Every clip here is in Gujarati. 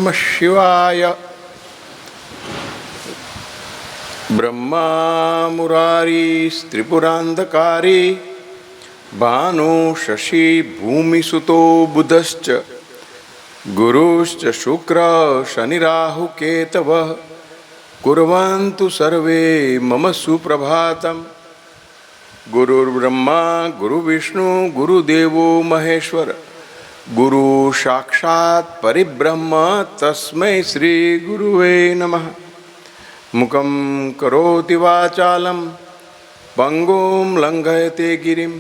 नमः शिवाय। ब्रह्मा मुरारी त्रिपुरांधकारी भानु शशि भूमिसुतो बुधश्च गुरुश्च शुक्र शनि राहु केतवः कुर्वन्तु सर्वे मम सुप्रभातम्। गुरुर्ब्रह्मा गुरुविष्णु गुरुदेवो महेश्वर गुरु साक्षात् परिब्रह्म तस्मै श्री गुरुवे नमः। मुखं करोति वाचालं पंगुं लंघयते गिरिं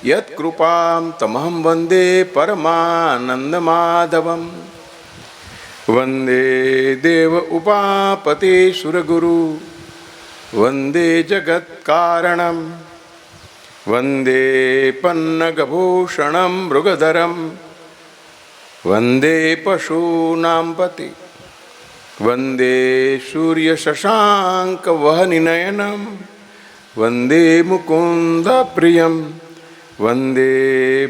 यत्कृपां तमहं वन्दे परमानन्दमाधवं। वन्दे देव उपापते सुरगुरु वन्दे जगत्कारणं वन्दे पन्नगभूषणं मृगधरं वन्दे पशूनां पति वन्दे सूर्यशशाङ्कवहनिनयनं वन्दे मुकुन्दप्रियं वन्दे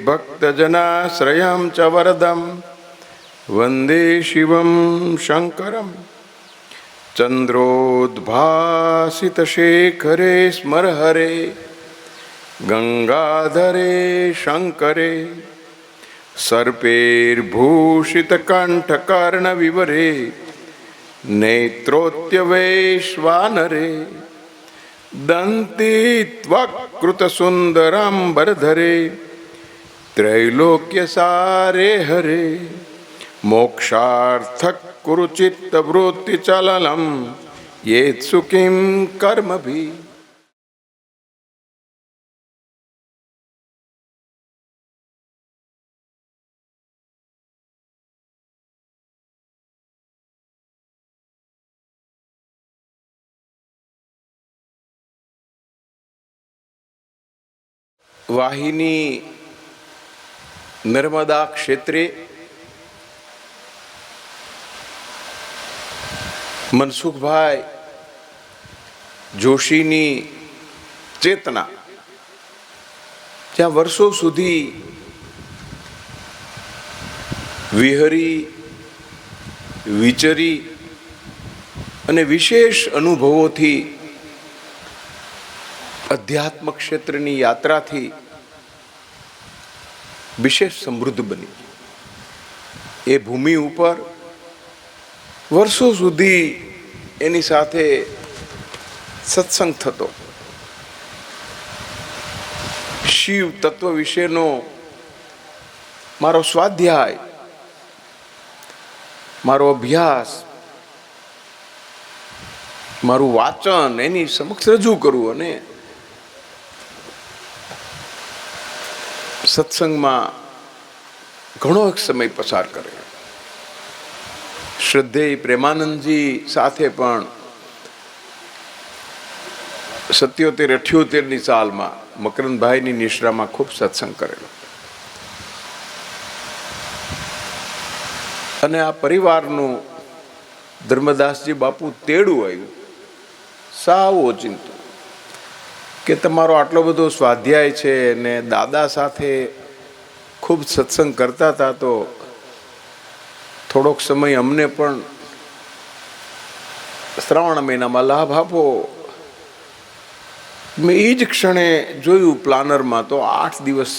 भक्तजनाश्रयं च वरदं वन्दे शिवं शङ्करं। चन्द्रोद्भासितशेखरे स्मरहरे गंगाधरे शंकरे सर्पैर्भूषितकण्ठकर्णविवरे नेत्रोत्यवैश्वानरे दन्तित्वक्कृतसुन्दराम्बरधरे त्रैलोक्यसारे हरे मोक्षार्थक कुरुचित्तवृत्तिचलनं येत्सुखिं कर्मभिः। वाहिनी नर्मदा क्षेत्रे मनसुखभाई जोशीनी चेतना જ્યાં વર્ષો સુધી વિહરી વિચરી અને વિશેષ અનુભવોથી અધ્યાત્મ ક્ષેત્રની યાત્રાથી વિશેષ સમૃદ્ધ બની એ ભૂમિ ઉપર વર્ષો સુધી એની સાથે સત્સંગ થતો, શિવ તત્વ વિશેનો મારો સ્વાધ્યાય, મારો અભ્યાસ, મારું વાચન એની સમક્ષ રજૂ કરવું અને સત્સંગમાં ઘણો સમય પસાર કરે. શ્રદ્ધેય પ્રેમાનંદજી સાથે પણ 77-78ની સાલમાં મકરંદભાઈની નિશ્રામાં ખૂબ સત્સંગ કરેલો અને આ પરિવારનું ધર્મદાસજી બાપુ તેડું આવ્યું સાવ ઓચિંતું કે તમારો આટલો બધો સ્વાધ્યાય છે ને દાદા સાથે ખૂબ સત્સંગ કરતા હતા તો થોડોક સમય અમને પણ શ્રાવણ મહિનામાં લાભ આપો. મેં એ જ ક્ષણે જોયું પ્લાનરમાં તો 8 દિવસ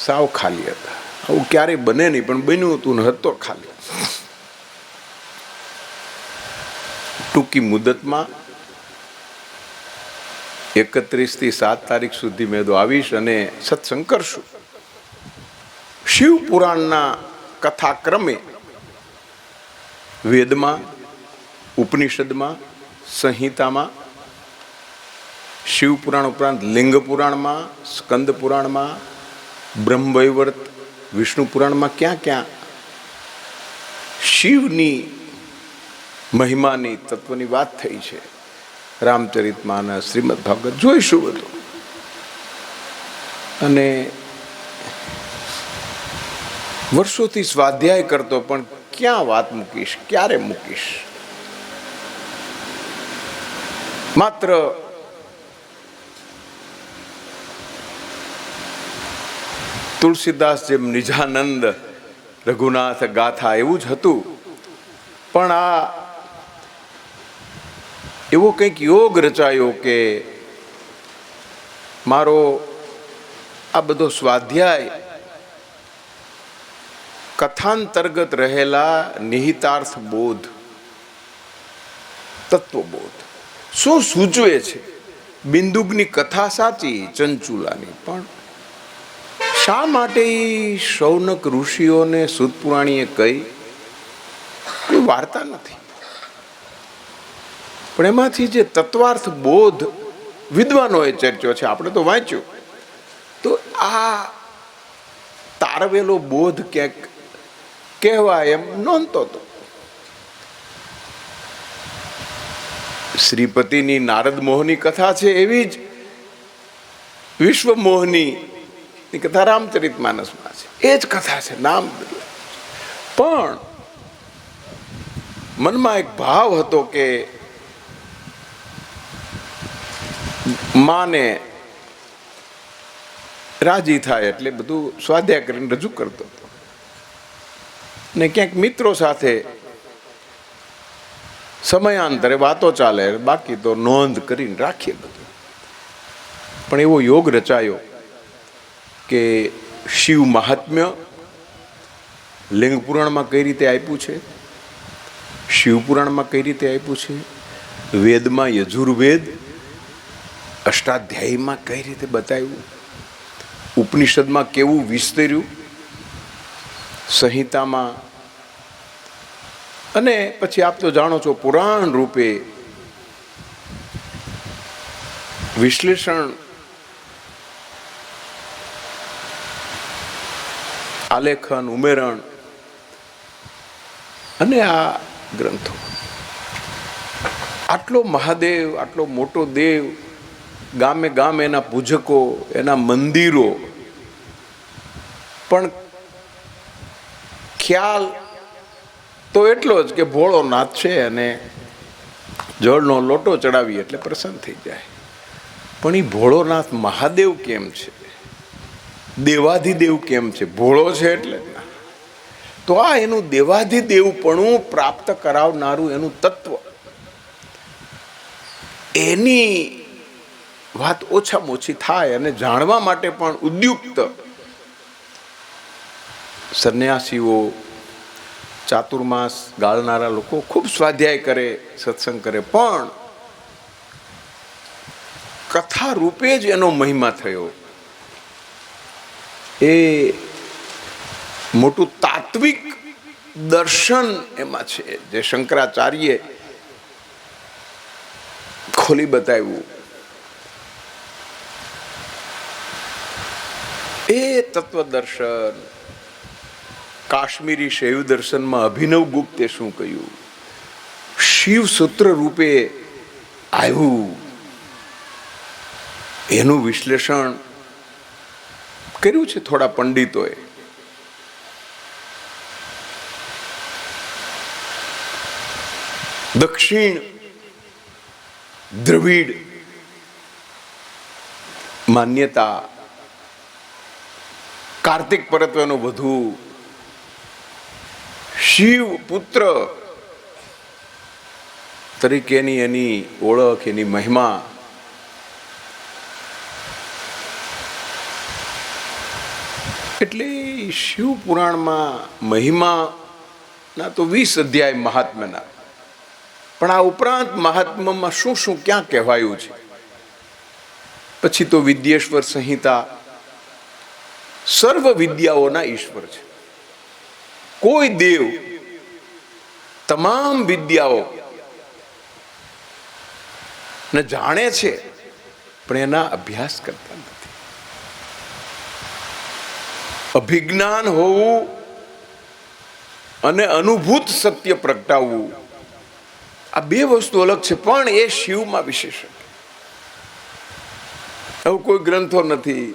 સાવ ખાલી હતા. આવું ક્યારેય બને નહીં પણ બન્યું હતું ને હતો ખાલી. ટૂંકી મુદતમાં 31 થી 7 તારીખ સુધી મેં તો આવીશ અને સત્સંગ કરશું. શિવ પુરાણના કથાક્રમે વેદમાં, ઉપનિષદમાં, સંહિતામાં, શિવ પુરાણ ઉપરાંત લિંગ પુરાણમાં, સ્કંદ પુરાણમાં, બ્રહ્મવૈવર્ત, વિષ્ણુ પુરાણમાં ક્યાં ક્યાં શિવની મહિમાની તત્વની વાત થઈ છે. રામચરિતમાનસ, શ્રીમદ ભાગવત જોઈશું બધું. અને વર્ષોથી સ્વાધ્યાય કરતો પણ ક્યાં વાત મૂકીશ, ક્યારે મૂકીશ. માત્ર તુલસીદાસ જેમ નિજાનંદ રઘુનાથ ગાથા એવું જ હતું પણ આ એવો કંઈક યોગ રચાયો કે મારો આ બધો સ્વાધ્યાય કથાંતર્ગત રહેલા નિહિતાર્થ બોધ, તત્વબોધ શું સૂચવે છે. બિંદુકની કથા સાચી, ચંચુલાની, પણ શા માટે શૌનક ઋષિઓને સૂત પુરાણીએ કહી, કોઈ વાર્તા નથી. પણ એમાંથી જે તત્વાર્થ બોધ વિદ્વાનોએ ચર્ચ્યો છે, આપણે તો વાંચ્યું, તો આ તારવેલો બોધ ક્યાંક કહેવાય એમ નહોતો. તો શ્રીપતિની નારદ મોહની કથા છે, એવી જ વિશ્વ મોહની કથા રામચરિતમાનસમાં છે. એ જ કથા છે, નામ બદલાય. પણ મનમાં એક ભાવ હતો કે માને રાજી થાય એટલે બધું સ્વાધ્યાય કરીને રજૂ કરતો હતો. ને ક્યાંક મિત્રો સાથે સમયાંતરે વાતો ચાલે, બાકી તો નોંધ કરીને રાખીએ બધું. પણ એવો યોગ રચાયો કે શિવ મહાત્મ્ય લિંગ પુરાણમાં કઈ રીતે આપ્યું છે, શિવ પુરાણમાં કઈ રીતે આપ્યું છે, વેદમાં યજુર્વેદ અષ્ટાધ્યાયીમાં કઈ રીતે બતાવ્યું, ઉપનિષદમાં કેવું વિસ્તર્યું, સંહિતામાં, અને પછી આપ તો જાણો છો પુરાણ રૂપે વિશ્લેષણ, આલેખન, ઉમેરણ, અને આ ગ્રંથો. આટલો મહાદેવ, આટલો મોટો દેવ, ગામે ગામ એના પૂજકો, એના મંદિરો, પણ ખ્યાલ તો એટલો જ કે ભોળોનાથ છે અને જળનો લોટો ચડાવીએ એટલે પ્રસન્ન થઈ જાય. પણ એ ભોળોનાથ મહાદેવ કેમ છે, દેવાધિદેવ કેમ છે? ભોળો છે એટલે ના. તો આ એનું દેવાધિદેવપણું પ્રાપ્ત કરાવનારું એનું તત્વ, એની વાત ઓછામાં ઓછી થાય અને જાણવા માટે પણ ઉદ્યુક્ત સંન્યાસીઓ, ચાતુર્માસ ગાળનારા લોકો ખૂબ સ્વાધ્યાય કરે, સત્સંગ કરે, પણ કથા રૂપે જ એનો મહિમા થયો. એ મોટું તાત્વિક દર્શન એમાં છે, જે શંકરાચાર્યે ખોલી બતાવ્યું. એ તત્વદર્શન કાશ્મીરી શૈવ દર્શનમાં અભિનવ ગુપ્તે શું કહ્યું, શિવ સૂત્ર રૂપે આવ્યું, એનું વિશ્લેષણ કર્યું છે થોડા પંડિતોએ. દક્ષિણ દ્રવિડ માન્યતા, કાર્તિક પરત્વનો વધુ, શિવ પુત્ર તરીકેની એની ઓળખ, એની મહિમા, એટલે શિવ પુરાણમાં મહિમાના તો 20 અધ્યાય મહાત્મ્યના, પણ આ ઉપરાંત મહાત્મ્યમાં શું શું ક્યાં કહેવાયું છે. પછી તો વિદ્યેશ્વર સંહિતા સર્વ વિદ્યાઓના ઈશ્વર છે. કોઈ દેવ તમામ વિદ્યાઓ ને જાણે છે, પણ એના અભ્યાસ કરતા નથી. અભિજ્ઞાન હોવું અને અનુભૂત સત્ય પ્રગટાવવું, આ બે વસ્તુ અલગ છે, પણ એ શિવમાં વિશેષણ. એવું કોઈ ગ્રંથો નથી.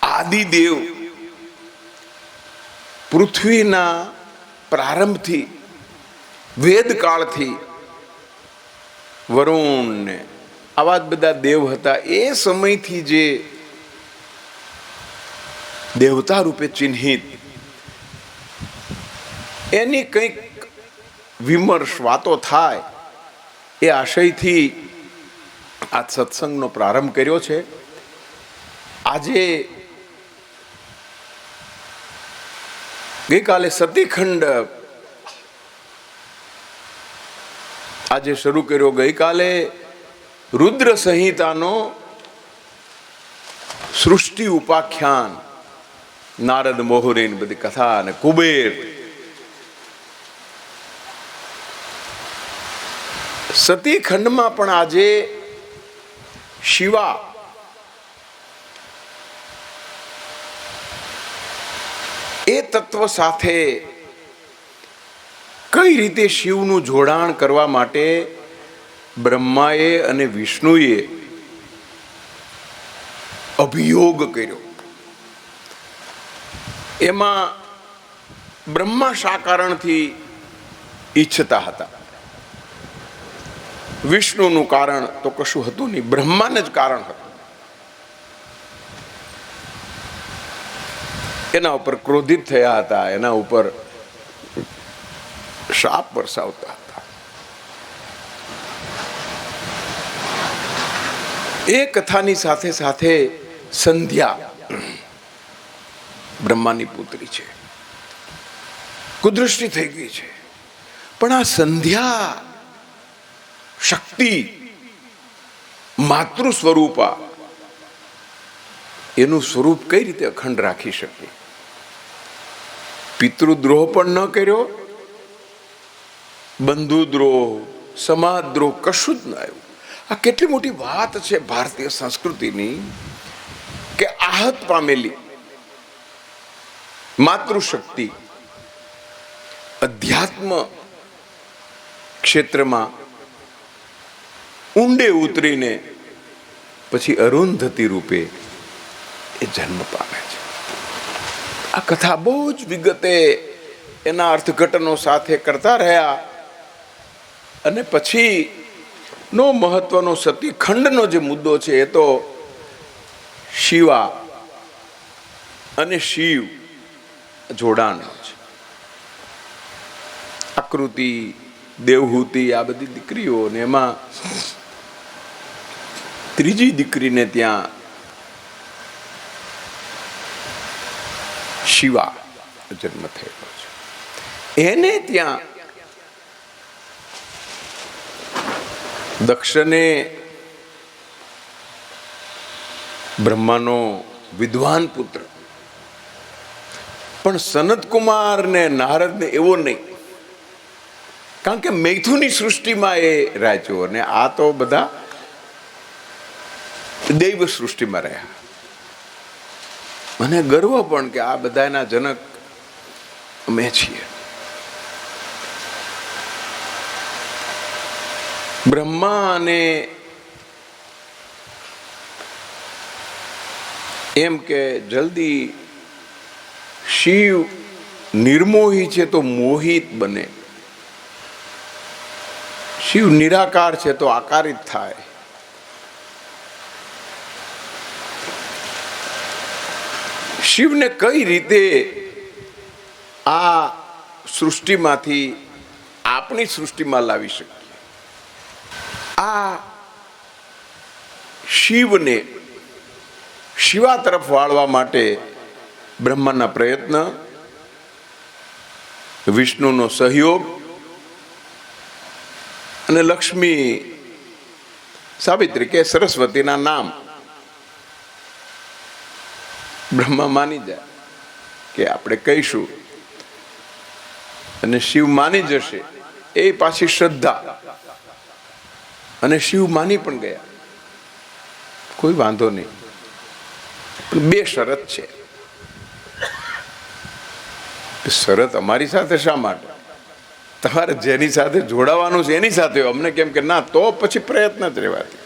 આદિદેવ પૃથ્વીના પ્રારંભથી, વેદકાળથી, વરુણ ને આવા જ બધા દેવ હતા. એ સમયથી જે દેવતા રૂપે ચિહ્નિત, એની કંઈક વિમર્શ વાતો થાય એ આશયથી આ સત્સંગનો પ્રારંભ કર્યો છે. આજે ગઈકાલે સતીખંડ આજે શરૂ કર્યો. ગઈકાલે રુદ્ર સંહિતાનો સૃષ્ટિ ઉપાખ્યાન, નારદ મોહરીની બધી કથા અને કુબેર, સતીખંડમાં પણ આજે શિવા એ તત્વ સાથે કઈ રીતે શિવનું જોડાણ કરવા માટે બ્રહ્માએ અને વિષ્ણુએ અભિયોગ કર્યો. એમાં બ્રહ્મા શા કારણથી ઈચ્છતા હતા? વિષ્ણુનું કારણ તો કશું હતું નહીં, બ્રહ્માને જ કારણ હતું. એના ઉપર ક્રોધિત થયા હતા, એના ઉપર શાપ વરસાવતા હતા. એ કથાની સાથે સાથે સંધ્યા બ્રહ્માની પુત્રી છે, કુદૃષ્ટિ થઈ ગઈ છે, પણ આ સંધ્યા શક્તિ માતૃ સ્વરૂપા એનું સ્વરૂપ કઈ રીતે અખંડ રાખી શકે? પિતૃદ્રોહ પણ ન કર્યો, બંધુદ્રોહ, સમાજદ્રોહ કશું જ ન આવ્યું. આ કેટલી મોટી વાત છે ભારતીય સંસ્કૃતિની કે આહત પામેલી માતૃશક્તિ અધ્યાત્મ ક્ષેત્રમાં ઊંડે ઉતરીને પછી અરુંધતી રૂપે એ જન્મ પામે છે. આ કથા બહુ જ વિગતે એના અર્થઘટનો સાથે કરતા રહ્યા અને પછી નો મહત્વનો સતીખંડનો જે મુદ્દો છે એ તો શિવા અને શિવ જોડાણનો છે. આકૃતિ, દેવહૂતિ આ બધી દીકરીઓ ને એમાં ત્રીજી દીકરીને ત્યાં શિવા જન્મ થયેલો છે. એને ત્યાં દક્ષને બ્રહ્માનો વિદ્વાન પુત્ર, પણ સનતકુમાર ને નારદ ને એવો નહીં, કારણ કે મૈથુની સૃષ્ટિમાં એ રાચ્યો અને આ તો બધા દૈવ સૃષ્ટિમાં રહ્યા. મને ગર્વ પણ કે આ બધાના જનક અમે છીએ. બ્રહ્મા અને એમ કે જલ્દી શિવ નિર્મોહી છે તો મોહિત બને, શિવ નિરાકાર છે તો આકારિત થાય. શિવને કઈ રીતે આ સૃષ્ટિમાંથી આપણી સૃષ્ટિમાં લાવી શકીએ? આ શિવને શિવા તરફ વાળવા માટે બ્રહ્માના પ્રયત્ન, વિષ્ણુનો સહયોગ અને લક્ષ્મી, સાવિત્રી કે સરસ્વતીના નામ બ્રહ્મા માની જાય કે આપણે કહીશું અને શિવ માની જશે, એ પાછી શ્રદ્ધા. અને શિવ માની પણ ગયા, કોઈ વાંધો નહીં, પણ બે શરત છે. શરત અમારી સાથે શા માટે? તમારે જેની સાથે જોડાવાનું છે એની સાથે, અમને કેમ કે ના, તો પછી પ્રયત્ન જ રહેવાથી.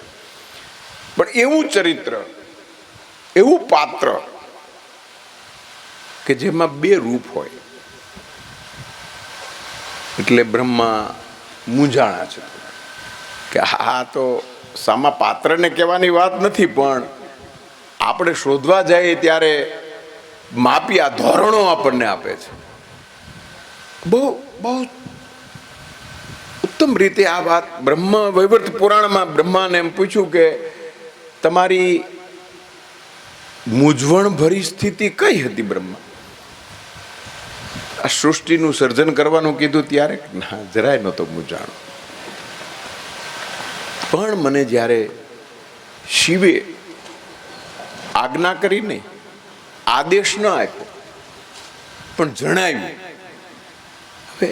પણ એવું ચરિત્ર, એવું પાત્ર કે જેમાં બે રૂપ હોય, એટલે બ્રહ્મા મૂંઝાણા છે કે આ તો સામા પાત્રને કહેવાની વાત નથી, પણ આપણે શોધવા જઈએ ત્યારે માપિયા ધોરણો આપણને આપે છે. બહુ બહુ ઉત્તમ રીતે આ વાત બ્રહ્મ વૈવર્ત પુરાણમાં બ્રહ્માને એમ પૂછ્યું કે તમારી મૂંઝવણ ભરી સ્થિતિ કઈ હતી બ્રહ્મા? આ સૃષ્ટિનું સર્જન કરવાનું કીધું ત્યારે ના, જરાય નહોતો મૂંઝાણો. પણ મને જ્યારે શિવે આજ્ઞા કરીને આદેશ ન આપ્યો પણ જણાવ્યું, હવે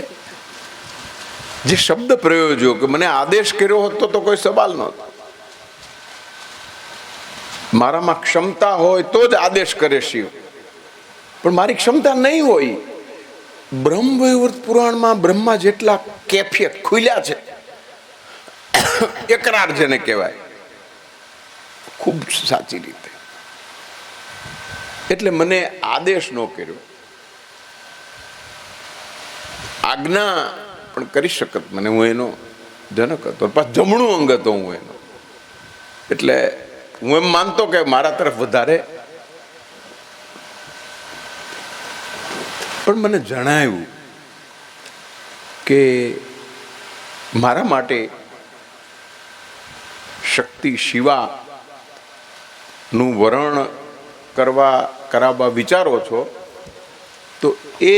જે શબ્દ પ્રયોજ્યો કે મને આદેશ કર્યો હોત તો કોઈ સવાલ નહોતો. મારામાં ક્ષમતા હોય તો જ આદેશ કરે શિવ, પણ મારી ક્ષમતા નહીં હોય. બ્રહ્મ વૈવર્ત પુરાણમાં બ્રહ્મા જેટલા કેફિયત ખુલ્યા છે, એકરાર જેને કહેવાય, ખૂબ સાચી રીતે. એટલે મને આદેશ ન કર્યો, આજ્ઞા પણ કરી શકત મને, હું એનો જનક હતો, પાછો જમણું અંગ હતો હું એનો. એટલે હું એમ માનતો કે મારા તરફ વધારે, પણ મને જણાવ્યું કે મારા માટે શક્તિ શિવા નું વરણ કરાવવા વિચારો છો તો એ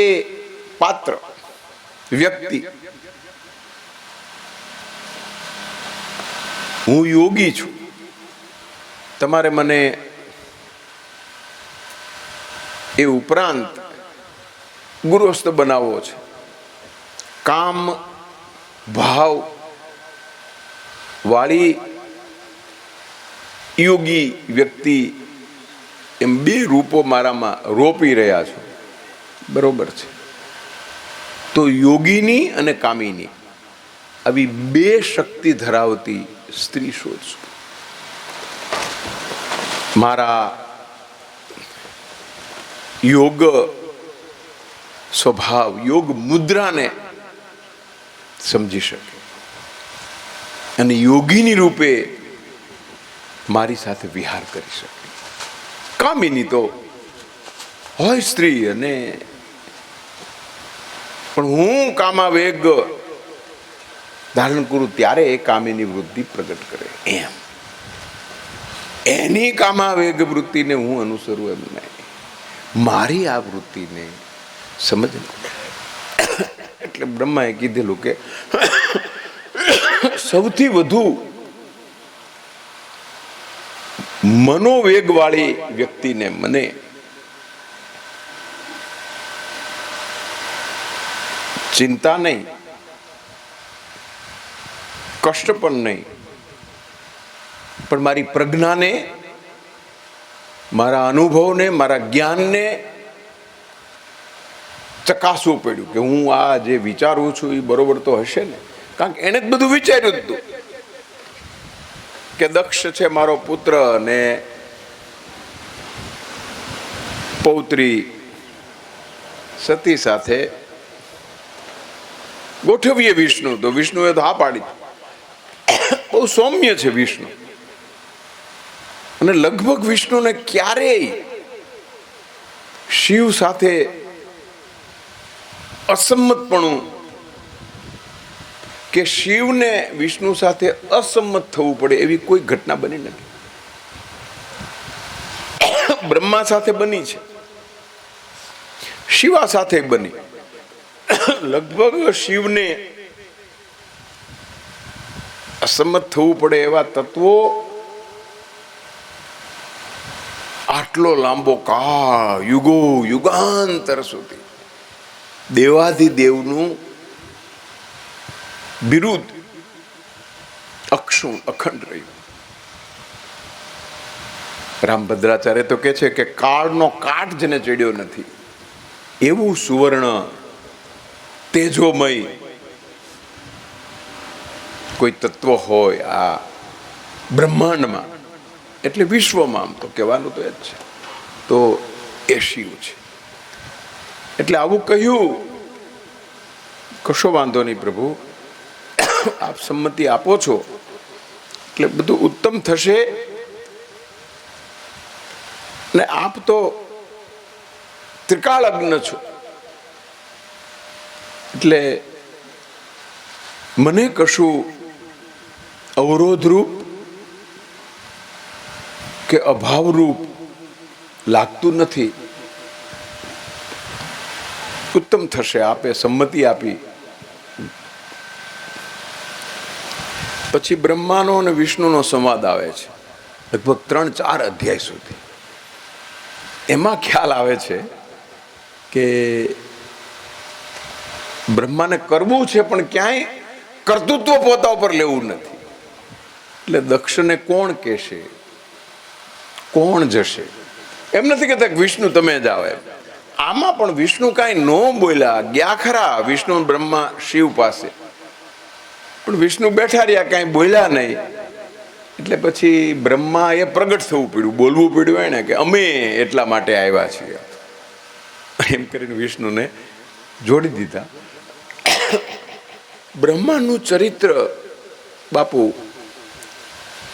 પાત્ર વ્યક્તિ હું યોગી છું, તમારે મને એ ઉપરાંત ગુરુસ્થ બનાવવો છે. કામ ભાવ વાળી યોગી વ્યક્તિ એમ બે રૂપો મારામાં રોપી રહ્યા છો, બરોબર છે? તો યોગીની અને કામિની આવી બે શક્તિ ધરાવતી સ્ત્રી શોધશું. મારા યોગ સ્વભાવ, યોગ મુદ્રાને સમજી શકે અને યોગીની રૂપે મારી સાથે વિહાર કરી શકે. કામિની તો હોય સ્ત્રી, અને પણ હું કામાવેગ ધારણ કરું ત્યારે એ કામિની વૃત્તિ પ્રગટ કરે. એમ એની કામાવેગ વૃત્તિને હું અનુસરું એમ નહીં, મારી આ વૃત્તિને સમજ. એટલે બ્રહ્માએ કીધેલું કે સૌથી વધુ મનોવેગ વાળી વ્યક્તિને મને ચિંતા નહીં, કષ્ટ પણ નહીં, પણ મારી પ્રજ્ઞાને, મારા અનુભવને, મારા જ્ઞાનને ચકાસવું પડ્યું કે હું આ જે વિચારું છું એ બરોબર તો હશે ને. કારણ કે એને જ બધું વિચાર્યું હતું કે દક્ષ છે મારો પુત્ર અને પૌત્રી સતી સાથે ગોઠવીએ વિષ્ણુ. તો વિષ્ણુએ તો હા પાડી, બહુ સૌમ્ય છે વિષ્ણુ, અને લગભગ વિષ્ણુને ક્યારેય શિવ સાથે અસંમતપણું કે શિવને વિષ્ણુ સાથે અસંમત થવું પડે એવી કોઈ ઘટના બની નથી. બ્રહ્મા સાથે બની છે, શિવા સાથે બની. લગભગ શિવને અસંમત થવું પડે એવા તત્વો આટલો લાંબો કાળ, યુગો યુગાંતર સુધી દેવાધિદેવનું બિરુદ અક્ષુણ અખંડ રહ્યું. રામભદ્રાચાર્ય તો કે છે કે કાળનો કાટ જેને ચડ્યો નથી એવું સુવર્ણ તેજોમય કોઈ તત્વ હોય આ બ્રહ્માંડમાં, એટલે વિશ્વમાં, આમ તો કહેવાનું તો એ જ છે, તો એ શિવ છે. એટલે આવું કહ્યું, કશો વાંધો નહીં પ્રભુ, આપ સંમતિ આપો છો એટલે બધું ઉત્તમ થશે. ને આપ તો ત્રિકાળજ્ઞ છો, એટલે મને કશું અવરોધરૂપ કે અભાવરૂપ લાગતું નથી. ઉત્તમ થશે. આપે સંમતિ આપી. પછી બ્રહ્માનો અને વિષ્ણુનો સંવાદ આવે છે લગભગ 3-4 અધ્યાય સુધી. એમાં ખ્યાલ આવે છે કે બ્રહ્માને કરવું છે પણ ક્યાંય કર્તૃત્વ પોતા ઉપર લેવું નથી. એટલે દક્ષને કોણ કહેશે, કોણ જશે? એમ નથી કહેતા કે વિષ્ણુ તમે જાઓ એમ. આમાં પણ વિષ્ણુ કાંઈ ન બોલ્યા. ગયા ખરા વિષ્ણુ બ્રહ્મા શિવ પાસે, પણ વિષ્ણુ બેઠા રહ્યા, કાંઈ બોલ્યા નહીં. એટલે પછી બ્રહ્મા એ પ્રગટ થવું પડ્યું, બોલવું પડ્યું એને કે અમે એટલા માટે આવ્યા છીએ. એમ કરીને વિષ્ણુને જોડી દીધા. બ્રહ્માનું ચરિત્ર બાપુ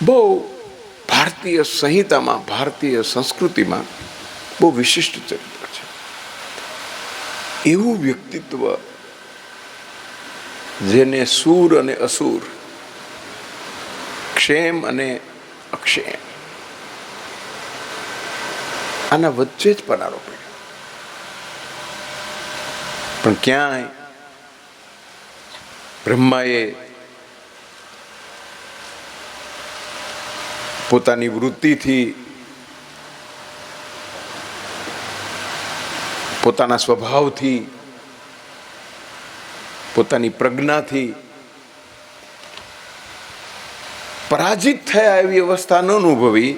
બહુ ભારતીય સંહિતામાં, ભારતીય સંસ્કૃતિમાં બહુ વિશિષ્ટ ચરિત્ર છે. એવું વ્યક્તિત્વ જેને સૂર અને અસુર, ક્ષેમ અને અક્ષેમ, આના વચ્ચે જ પનારો પડ્યો. પણ ક્યાંય બ્રહ્માએ પોતાની વૃત્તિથી, પોતાના સ્વભાવથી, પોતાની પ્રજ્ઞાથી પરાજિત થયા એવી અવસ્થા ન અનુભવી.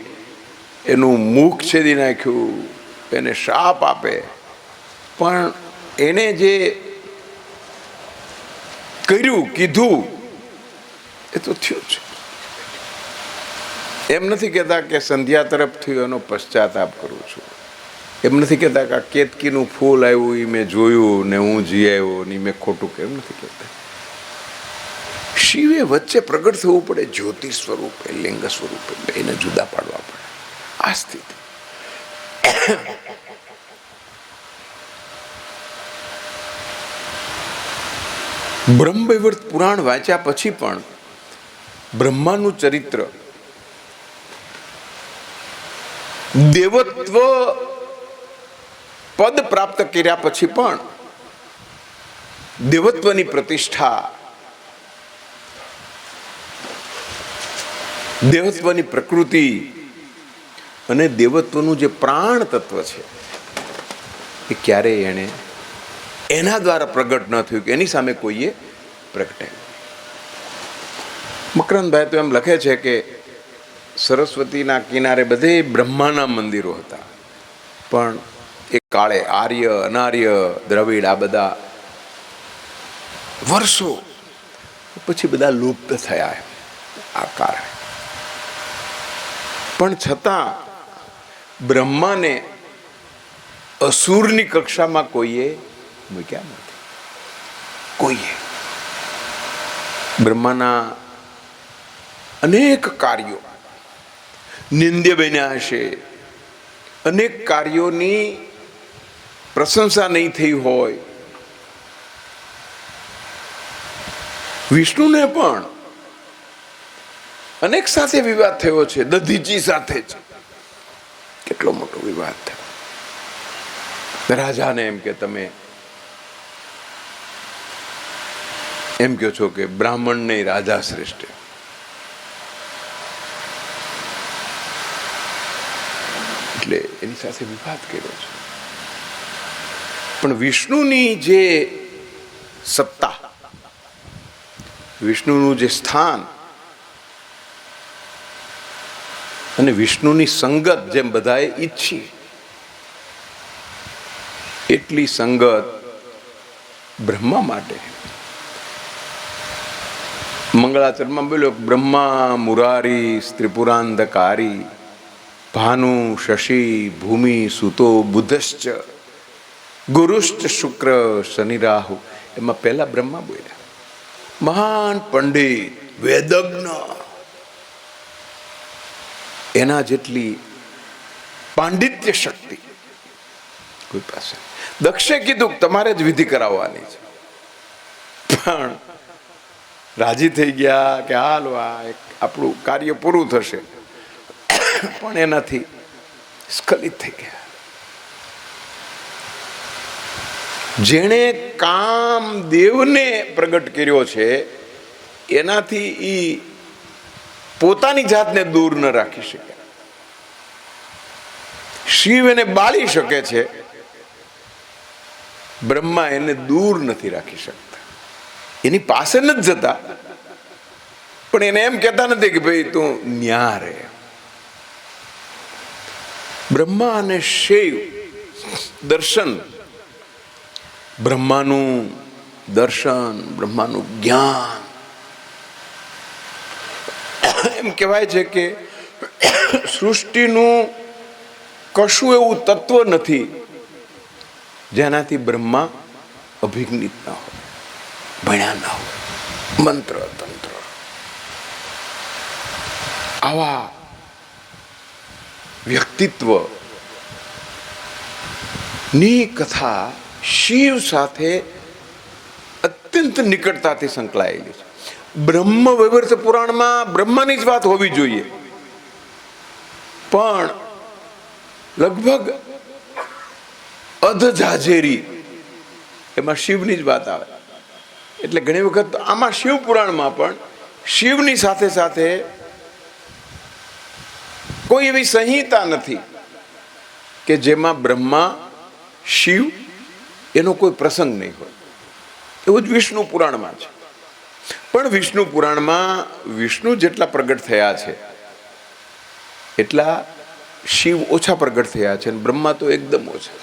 એનું મુખ છેદી નાખ્યું, એને શાપ આપે, પણ એને જે કર્યું, કીધું, એ તો થયું છે. એમ નથી કહેતા કે સંધ્યા તરફ થયું એનો પશ્ચાતાપ કરું છું. એમ નથી કહેતા કે આ કેતકીનું ફૂલ આવ્યું એ મેં જોયું ને હું જી આવ્યો ને મેં ખોટું કેમ નથી કહેતા. શિવે વચ્ચે પ્રગટ થવું પડે, જ્યોતિ સ્વરૂપે, લિંગ સ્વરૂપે, એને જુદા પાડવા પડે. આ સ્થિતિ બ્રહ્મવૈવર્ત પુરાણ વાંચ્યા પછી પણ બ્રહ્માનું ચરિત્ર, દેવત્વ પદ પ્રાપ્ત કર્યા પછી પણ દેવત્વની પ્રતિષ્ઠા, દેવત્વની પ્રકૃતિ અને દેવત્વનું જે પ્રાણ તત્વ છે એ ક્યારેય એને એના દ્વારા પ્રગટ ન થયું કે એની સામે કોઈએ પ્રગટાયું. મકરંદભાઈ તો એમ લખે છે કે સરસ્વતીના કિનારે બધે બ્રહ્માના મંદિરો હતા, પણ એક કાળે આર્ય, અનાર્ય, દ્રવિડ આ બધા વર્ષો પછી બધા લુપ્ત થયા આ કારણે. પણ છતાં બ્રહ્માને અસુરની કક્ષામાં કોઈએ મૂક્યા નથી. કોઈએ બ્રહ્માના અનેક કાર્યો નિંદ્ય બન્યા હશે, અનેક કાર્યોની પ્રશંસા નહીં થઈ હોય. વિષ્ણુને પણ અનેક સાથે વિવાદ થયો છે. દધીચી સાથે જ કેટલો મોટો વિવાદ થયો. રાજાને એમ કે તમે એમ કહો છો કે બ્રાહ્મણ નહીં રાજા શ્રેષ્ઠ. એટલે એની સાથે વિવાદ કર્યો છે. પણ વિષ્ણુની જે સત્તા, વિષ્ણુનું જે સ્થાન અને વિષ્ણુની સંગત જેમ બધાએ ઈચ્છી એટલી સંગત બ્રહ્મા માટે. મંગળાચરણમાં બોલ્યો, બ્રહ્મા મુરારી ત્રિપુરાંધકારી ભાનુ શશી ભૂમિ સુતો બુધશ્ચ ગુરુશ્ચ શુક્ર શનિ રાહુ. એમાં પહેલા બ્રહ્મા બોલ્યા. મહાન પંડિત, વેદજ્ઞ, એના જેટલી પાંડિત્ય શક્તિ કોઈ પાસે. દક્ષે કીધું તમારે જ વિધિ કરાવવાની છે, પણ રાજી થઈ ગયા કે હાલો આ એક આપણું કાર્ય પૂરું થશે, પણ એનાથી સ્ખલિત થઈ ગયા. જેણે કામદેવને પ્રગટ કર્યો છે એનાથી એ પોતાની જાતને દૂર ન રાખી શકે. શિવ એને બાળી શકે છે, બ્રહ્મા એને દૂર નથી રાખી શકતા. એની પાસે નથી જતા, પણ એને એમ કહેતા નથી કે ભાઈ તું ન્યા રે. બ્રહ્મા અને શિવ દર્શન, બ્રહ્માનું દર્શન, બ્રહ્માનું જ્ઞાન, એમ કહેવાય છે કે સૃષ્ટિનું કશું એવું તત્વ નથી જેનાથી બ્રહ્મા અભિજ્ઞિત ના હોય, ભણ્યા ના હોય. મંત્ર તંત્ર આવા વ્યક્તિત્વ ની કથા શિવ સાથે અત્યંત નિકટતાથી સંકળાયેલી છે. બ્રહ્મ વૈવર્ત પુરાણમાં બ્રહ્માની જ વાત હોવી જોઈએ, પણ લગભગ અધજાજેરી એમાં શિવની જ વાત આવે. એટલે ઘણી વખત આમાં શિવ પુરાણમાં પણ શિવની સાથે સાથે કોઈ એવી સંહિતા નથી કે જેમાં બ્રહ્મા શિવ એનો કોઈ પ્રસંગ નહીં હોય. એવું જ વિષ્ણુ પુરાણમાં છે. પણ વિષ્ણુ પુરાણમાં વિષ્ણુ જેટલા પ્રગટ થયા છે એટલા શિવ ઓછા પ્રગટ થયા છે, અને બ્રહ્મા તો એકદમ ઓછા.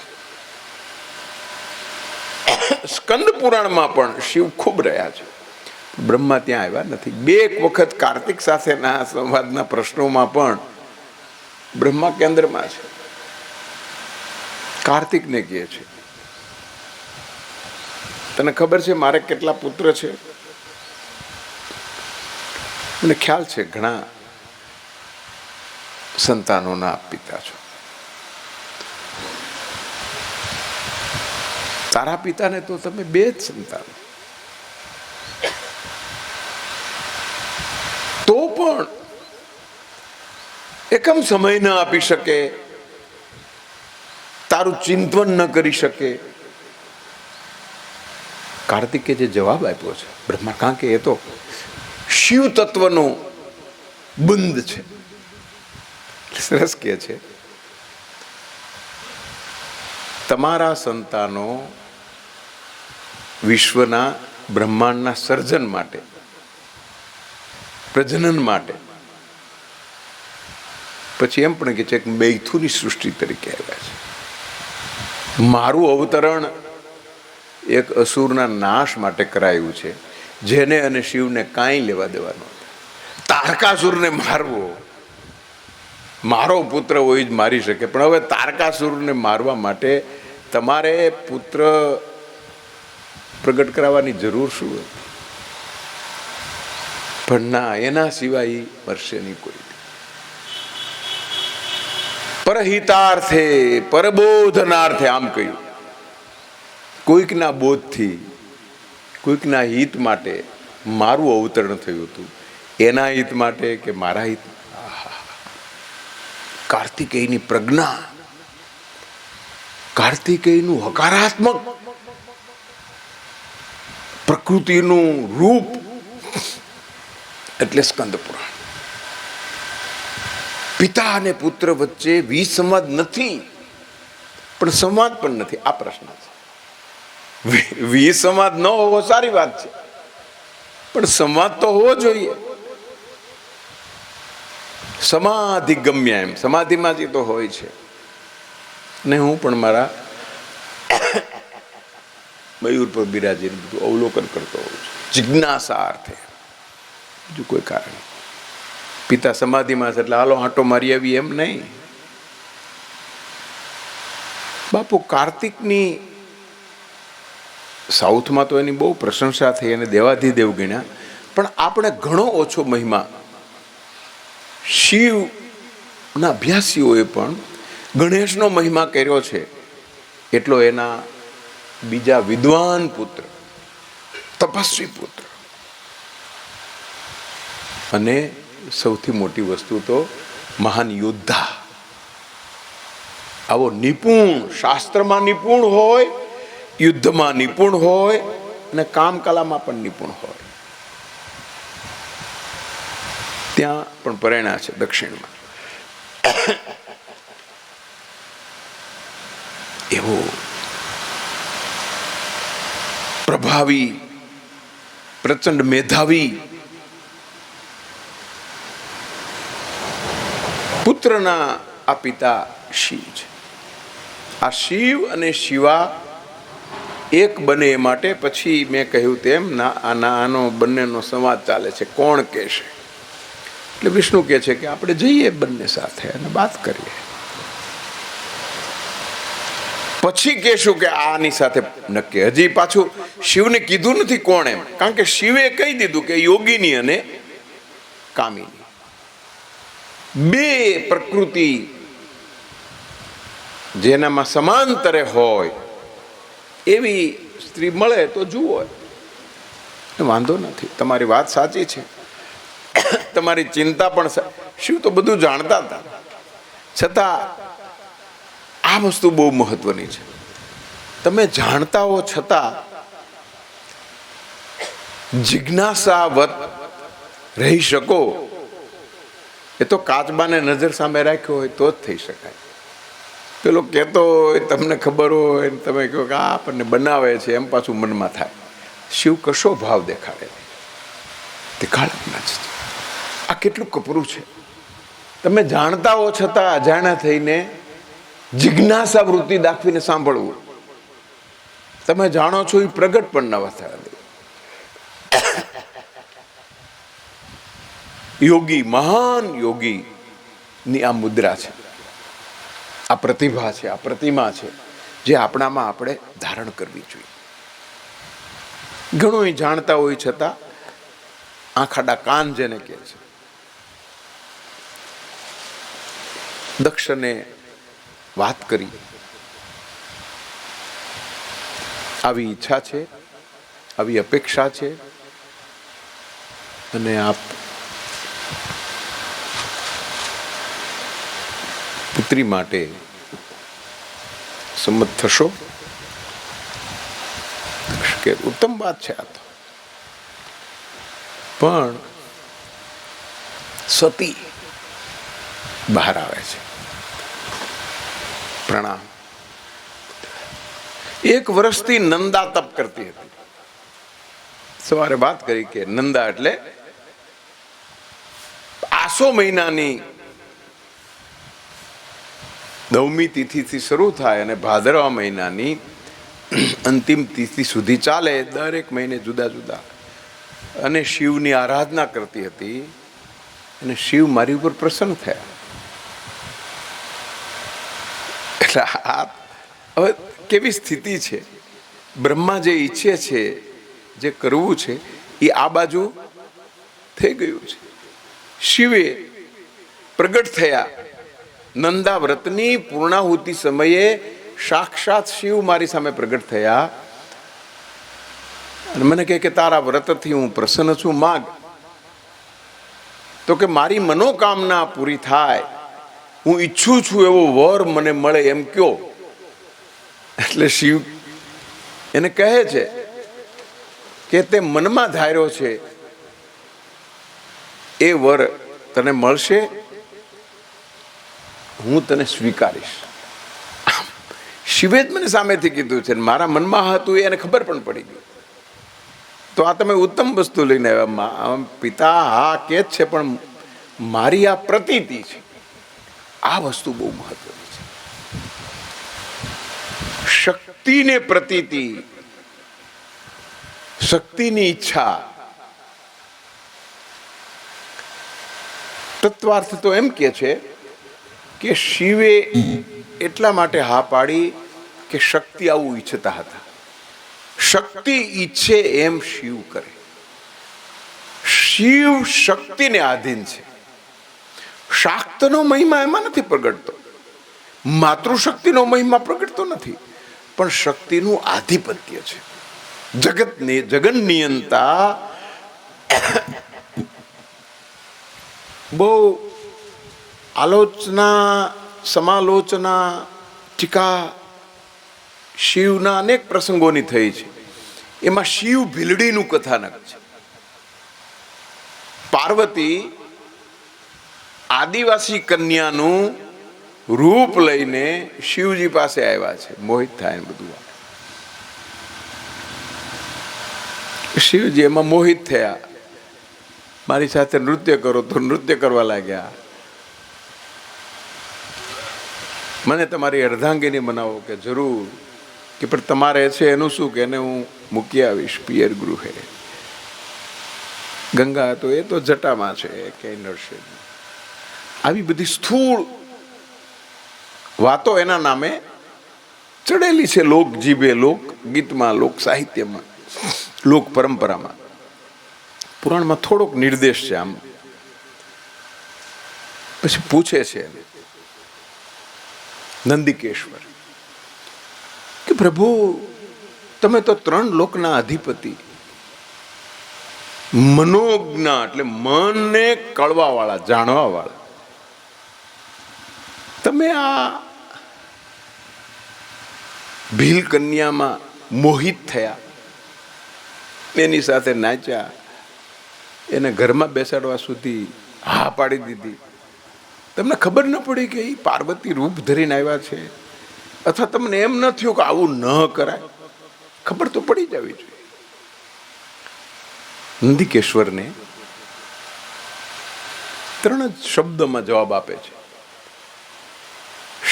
સ્કંદ પુરાણમાં પણ શિવ ખૂબ રહ્યા છે, બ્રહ્મા ત્યાં આવ્યા નથી. બે વખત કાર્તિક સાથેના સંવાદના પ્રશ્નોમાં પણ બ્રહ્મા કેન્દ્રમાં છે. કાર્તિકને કહે છે, તને ખબર છે મારે કેટલા પુત્ર છે? મને ખ્યાલ છે ઘણા સંતાનોના પિતા છો. તારા પિતાને તો તમે બે જ સંતાન, તો પણ એકમ સમય ન આપી શકે, તારું ચિંતન ન કરી શકે. કાર્તિકે જે જવાબ આપ્યો છે બ્રહ્મા, કારણ કે એ તો શિવ તત્વનો બંધ છે. સરસ કહે છે, તમારા સંતાનો વિશ્વના બ્રહ્માંડના સર્જન માટે, પ્રજનન માટે, પછી એમ પણ કે છે કે મૈથુની સૃષ્ટિ તરીકે આવ્યા છે. મારું અવતરણ એક અસુરના નાશ માટે કરાયું છે, જેને અને શિવને કાંઈ લેવા દેવાનો. તારકાસુરને મારવો, મારો પુત્ર હોય જ મારી શકે, પણ હવે તારકાસુરને મારવા માટે તમારે પુત્ર પ્રગટ કરાવવાની જરૂર શું હતી? પણ ના, એના સિવાય મરશે નહીં કોઈ. પરહિતાર્થે, પરબોધનાર્થે, આમ કહ્યું, કોઈકના બોધથી, કોઈકના હિત માટે મારું અવતરણ થયું હતું. એના હિત માટે કે મારા હિત? કાર્તિકેયની પ્રજ્ઞા, કાર્તિકેયનું હકારાત્મક પ્રકૃતિનું રૂપ, એટલે સ્કંદ પુરાણ. પિતા અને પુત્ર વચ્ચે વિસંવાદ નથી, પણ સંવાદ પણ નથી. આ પ્રશ્ન છે. વિસંવાદ ન હોવો સારી વાત છે, પણ સંવાદ તો હોવો જોઈએ. સમાધિ ગમ્ય, એમ સમાધિમાં જ તો હોય છે. ને હું પણ મારા મયુર પર બિરાજીને બધું અવલોકન કરતો હોઉં છું, જિજ્ઞાસા અર્થે, બીજું કોઈ કારણ. પિતા સમાધિમાં છે એટલે હાલો આંટો મારી આવી એમ નહીં. બાપુ કાર્તિકની સાઉથમાં તો એની બહુ પ્રશંસા થઈ અને દેવાધિદેવ ગણ્યા, પણ આપણે ઘણો ઓછો મહિમા શિવના અભ્યાસીઓએ પણ ગણેશનો મહિમા કર્યો છે એટલો એના બીજા વિદ્વાન પુત્ર, તપસ્વી પુત્ર અને સૌથી મોટી વસ્તુ તો મહાન યોદ્ધા, આવો નિપુણ, શાસ્ત્રમાં નિપુણ હોય, યુદ્ધમાં નિપુણ હોય અને કામકલામાં પણ નિપુણ હોય. ત્યાં પણ પરણ્યા છે દક્ષિણમાં. એવો પ્રભાવી, પ્રચંડ મેધાવી પુત્રના આ પિતા શિવ છે. આ શિવ અને શિવા એક બને એ માટે પછી મેં કહ્યું તેમ આનો બંનેનો સંવાદ ચાલે છે, કોણ કહેશે. એટલે વિષ્ણુ કહે છે કે આપણે જઈએ બંને સાથે અને વાત કરીએ, પછી કહેશું કે આની સાથે નક્કી. હજી પાછું શિવને કીધું નથી કોણ એમ, કારણ કે શિવે કહી દીધું કે યોગીની અને કામિની બે પ્રકૃતિ જેનામાં સમાંતરે હોય એવી સ્ત્રી મળે તો જુઓ, વાંધો નથી. તમારી વાત સાચી છે, તમારી ચિંતા પણ. શિવ તો બધું જાણતા હતા, છતાં આ વસ્તુ બહુ મહત્વની છે. તમે જાણતા હો છતાં જિજ્ઞાસાવત રહી શકો, એ તો કાચબાને નજર સામે રાખ્યો હોય તો જ થઈ શકાય. પેલો કહેતો હોય, તમને ખબર હોય, તમે કહો કે આ આપણને બનાવે છે, એમ પાછું મનમાં થાય. શિવ કશો ભાવ દેખાડે ના છે. આ કેટલું કપરું છે. તમે જાણતા હો છતાં અજાણ્યા થઈને જિજ્ઞાસા વૃત્તિ દાખવીને સાંભળવું. તમે જાણો છો એ પ્રગટ પણ ન થયા. યોગી, મહાન યોગી ની આ મુદ્રા છે, આ પ્રતિભા છે, આ પ્રતિમા છે, જે આપણામાં આપણે ધારણ કરવી જોઈએ. ઘણું જાણતા હોય છતાં આંખાડા કાન જેને કહે છે. દક્ષને વાત કરી, આવી ઈચ્છા છે, આવી અપેક્ષા છે, અને આપ પુત્રી માટે સંમત થશો કે ઉત્તમ વાત છે. આ તો પણ સતી બહાર આવે છે. પ્રણામ. 1 વર્ષથી નંદા તપ કરતી હતી. સવારે વાત કરી કે નંદા એટલે આસો મહિનાની નવમી તિથિથી શરૂ થાય અને ભાદરવા મહિનાની અંતિમ તિથિ સુધી ચાલે. દરેક મહિને જુદા જુદા. અને શિવની આરાધના કરતી હતી, અને શિવ મારી ઉપર પ્રસન્ન થયા. એટલે આ હવે કેવી સ્થિતિ છે? બ્રહ્મા જે ઈચ્છે છે, જે કરવું છે, એ આ બાજુ થઈ ગયું છે. શિવે પ્રગટ થયા. નંદા વ્રતની પૂર્ણાહુતિ સમયે સાક્ષાત શિવ મારી સામે પ્રગટ થયા અને મને કહે કે તારા વ્રતથી હું પ્રસન્ન છું, માગ. તો કે મારી મનોકામના પૂરી થાય, હું ઈચ્છું છું એવો વર મને મળે એમ કયો. એટલે શિવ એને કહે છે કે તે મનમાં ધાર્યો છે એ વર તને મળશે, હું તને સ્વીકારીશ. શિવે જ મને સામેથી કીધું છે, મારા મનમાં હતું એને ખબર પણ પડી ગઈ. તો આ તમે ઉત્તમ વસ્તુ લઈને આવ્યા. પિતા હા કે જ છે, પણ મારી આ પ્રતીતિ છે. આ વસ્તુ બહુ મહત્વની છે. શક્તિને પ્રતીતિ, શક્તિની ઈચ્છા. તત્વાર્થ તો એમ કે છે કે શિવે એટલા માટે હા પાડી કે શક્તિ આવું ઈચ્છતા હતા. શક્તિ ઈચ્છે એમ શિવ કરે. શિવ શક્તિને આધીન છે. શાક્તનો મહિમા એમાં નથી પ્રગટતો, માતૃશક્તિનો મહિમા પ્રગટતો નથી, પણ શક્તિનું આધિપત્ય છે. જગત નિયંતા બહુ આલોચના, સમાલોચના, ટીકા શિવના અનેક પ્રસંગોની થઈ છે. એમાં શિવ ભીલડીનું કથાનક છે. પાર્વતી આદિવાસી કન્યાનું રૂપ લઈને શિવજી પાસે આવ્યા છે, મોહિત થાય ને બધું. શિવજી એમાં મોહિત થયા, મારી સાથે નૃત્ય કરો તો નૃત્ય કરવા લાગ્યા. મને તમારી અર્ધાંગીની બનાવો કે જરૂર, કે પણ તમારે છે એનું શું, કે એને હું મૂકી આવીશ પિયર ગૃહે. ગંગા તો એ તો જટામાં છે, ક્યાંય નડશે. આવી બધી સ્થૂળ વાતો એના નામે ચડેલી છે લોક જીભે, લોક ગીતમાં, લોક સાહિત્યમાં, લોક પરંપરામાં. પુરાણમાં થોડોક નિર્દેશ છે આમ. પછી પૂછે છે નંદિકેશ્વર કે પ્રભુ તમે તો 3 લોકના અધિપતિ, મનોજ્ઞા એટલે મનને કળવા વાળા, જાણવા વાળા, તમે આ ભીલ કન્યામાં મોહિત થયા, એની સાથે નાચ્યા, એને ઘરમાં બેસાડવા સુધી હા પાડી દીધી. તમને ખબર ન પડી કે એ પાર્વતી રૂપ ધરીને આવ્યા છે? અથવા તમને એમ ન થયું કે આવું ન કરાય? ખબર તો પડી જવી જોઈએ. નંદિકેશ્વરને 3 જ શબ્દમાં જવાબ આપે છે.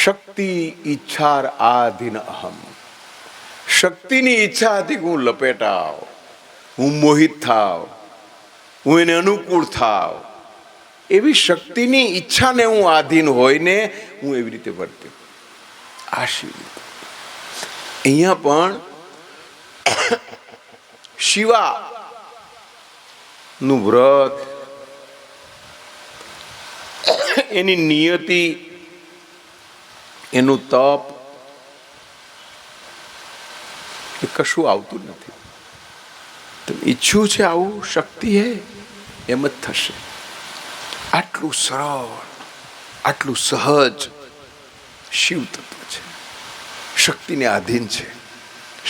શક્તિ ઈચ્છાર આધીન અહમ. શક્તિની ઈચ્છા હતી કે હું લપેટાવ, હું મોહિત થાવ, હું એને અનુકૂળ થાવ. એવી શક્તિની ઈચ્છાને હું આધીન હોઈને હું એવી રીતે વર્ત્યો. આ શિવ. અહીંયા પણ શિવા નું વ્રત, એની નિયતિ, એનું તપ, એ કશું આવતું નથી. તો ઈચ્છું છે આવું, શક્તિ હે, એમ જ થશે. આટલું સરળ, આટલું સહજ શિવ તત્વ છે. શક્તિને આધીન છે.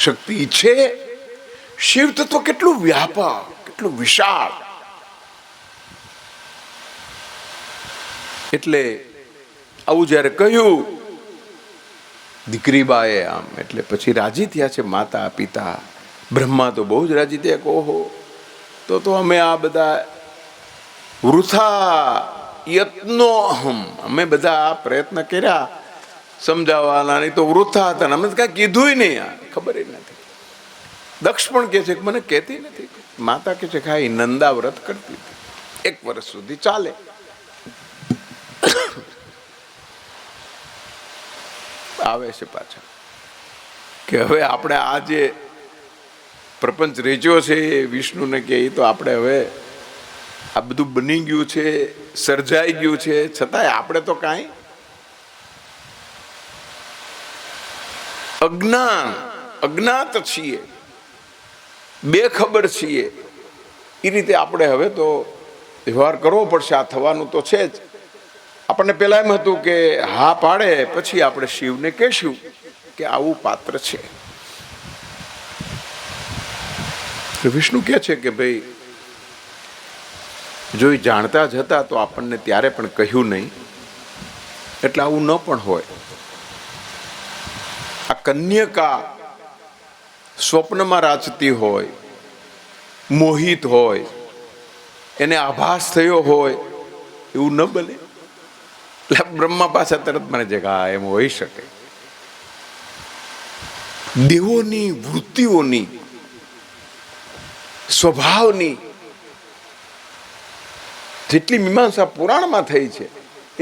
શક્તિ ઈચ્છે, શિવ તત્વ કેટલું વ્યાપક, કેટલું વિશાળ. એટલે આવું જ્યારે કહ્યું દીકરી બાએ આમ, એટલે પછી રાજી થયા છે માતા પિતા. બ્રહ્મા તો બહુ જ રાજી થયા કે ઓહો, તો અમે આ બધા વૃથા યત્નો અહમ, અમે બધા આ પ્રયત્ન કર્યા સમજાવવાના, નહીં તો વૃથા હતા, અમે કાંઈ કીધું નહીં, ખબર નથી. દક્ષ પણ કહે છે કે મને કહેતી નથી. માતા કહે છે કે હા, એ નંદા વ્રત કરતી હતી, 1 વર્ષ સુધી ચાલે. આવે છે પાછા કે હવે આપણે આ જે પ્રપંચ રેચ્યો છે એ વિષ્ણુને કે એ તો આપણે હવે આ બધું બની ગયું છે, સર્જાઈ ગયું છે, છતાંય આપણે તો કાંઈ અજ્ઞાત છીએ, બેખબર છીએ. એ રીતે આપણે હવે તો વ્યવહાર કરવો પડશે. આ થવાનું તો છે જ. આપણને પહેલા એમ હતું કે હા પાડે પછી આપણે શિવને કહેશું કે આવું પાત્ર છે. વિષ્ણુ કહે છે કે ભાઈ જો એ જાણતા જ હતા તો આપણને ત્યારે પણ કહ્યું નહીં, એટલે આવું ન પણ હોય. આ કન્યકા સ્વપ્નમાં રાચતી હોય, મોહિત હોય, એને આભાસ થયો હોય, એવું ન બને. એટલે બ્રહ્મા પાછા તરત મને છે કે હા એમ હોઈ શકે. દેવોની વૃત્તિઓની, સ્વભાવની જેટલી મીમાંસા પુરાણમાં થઈ છે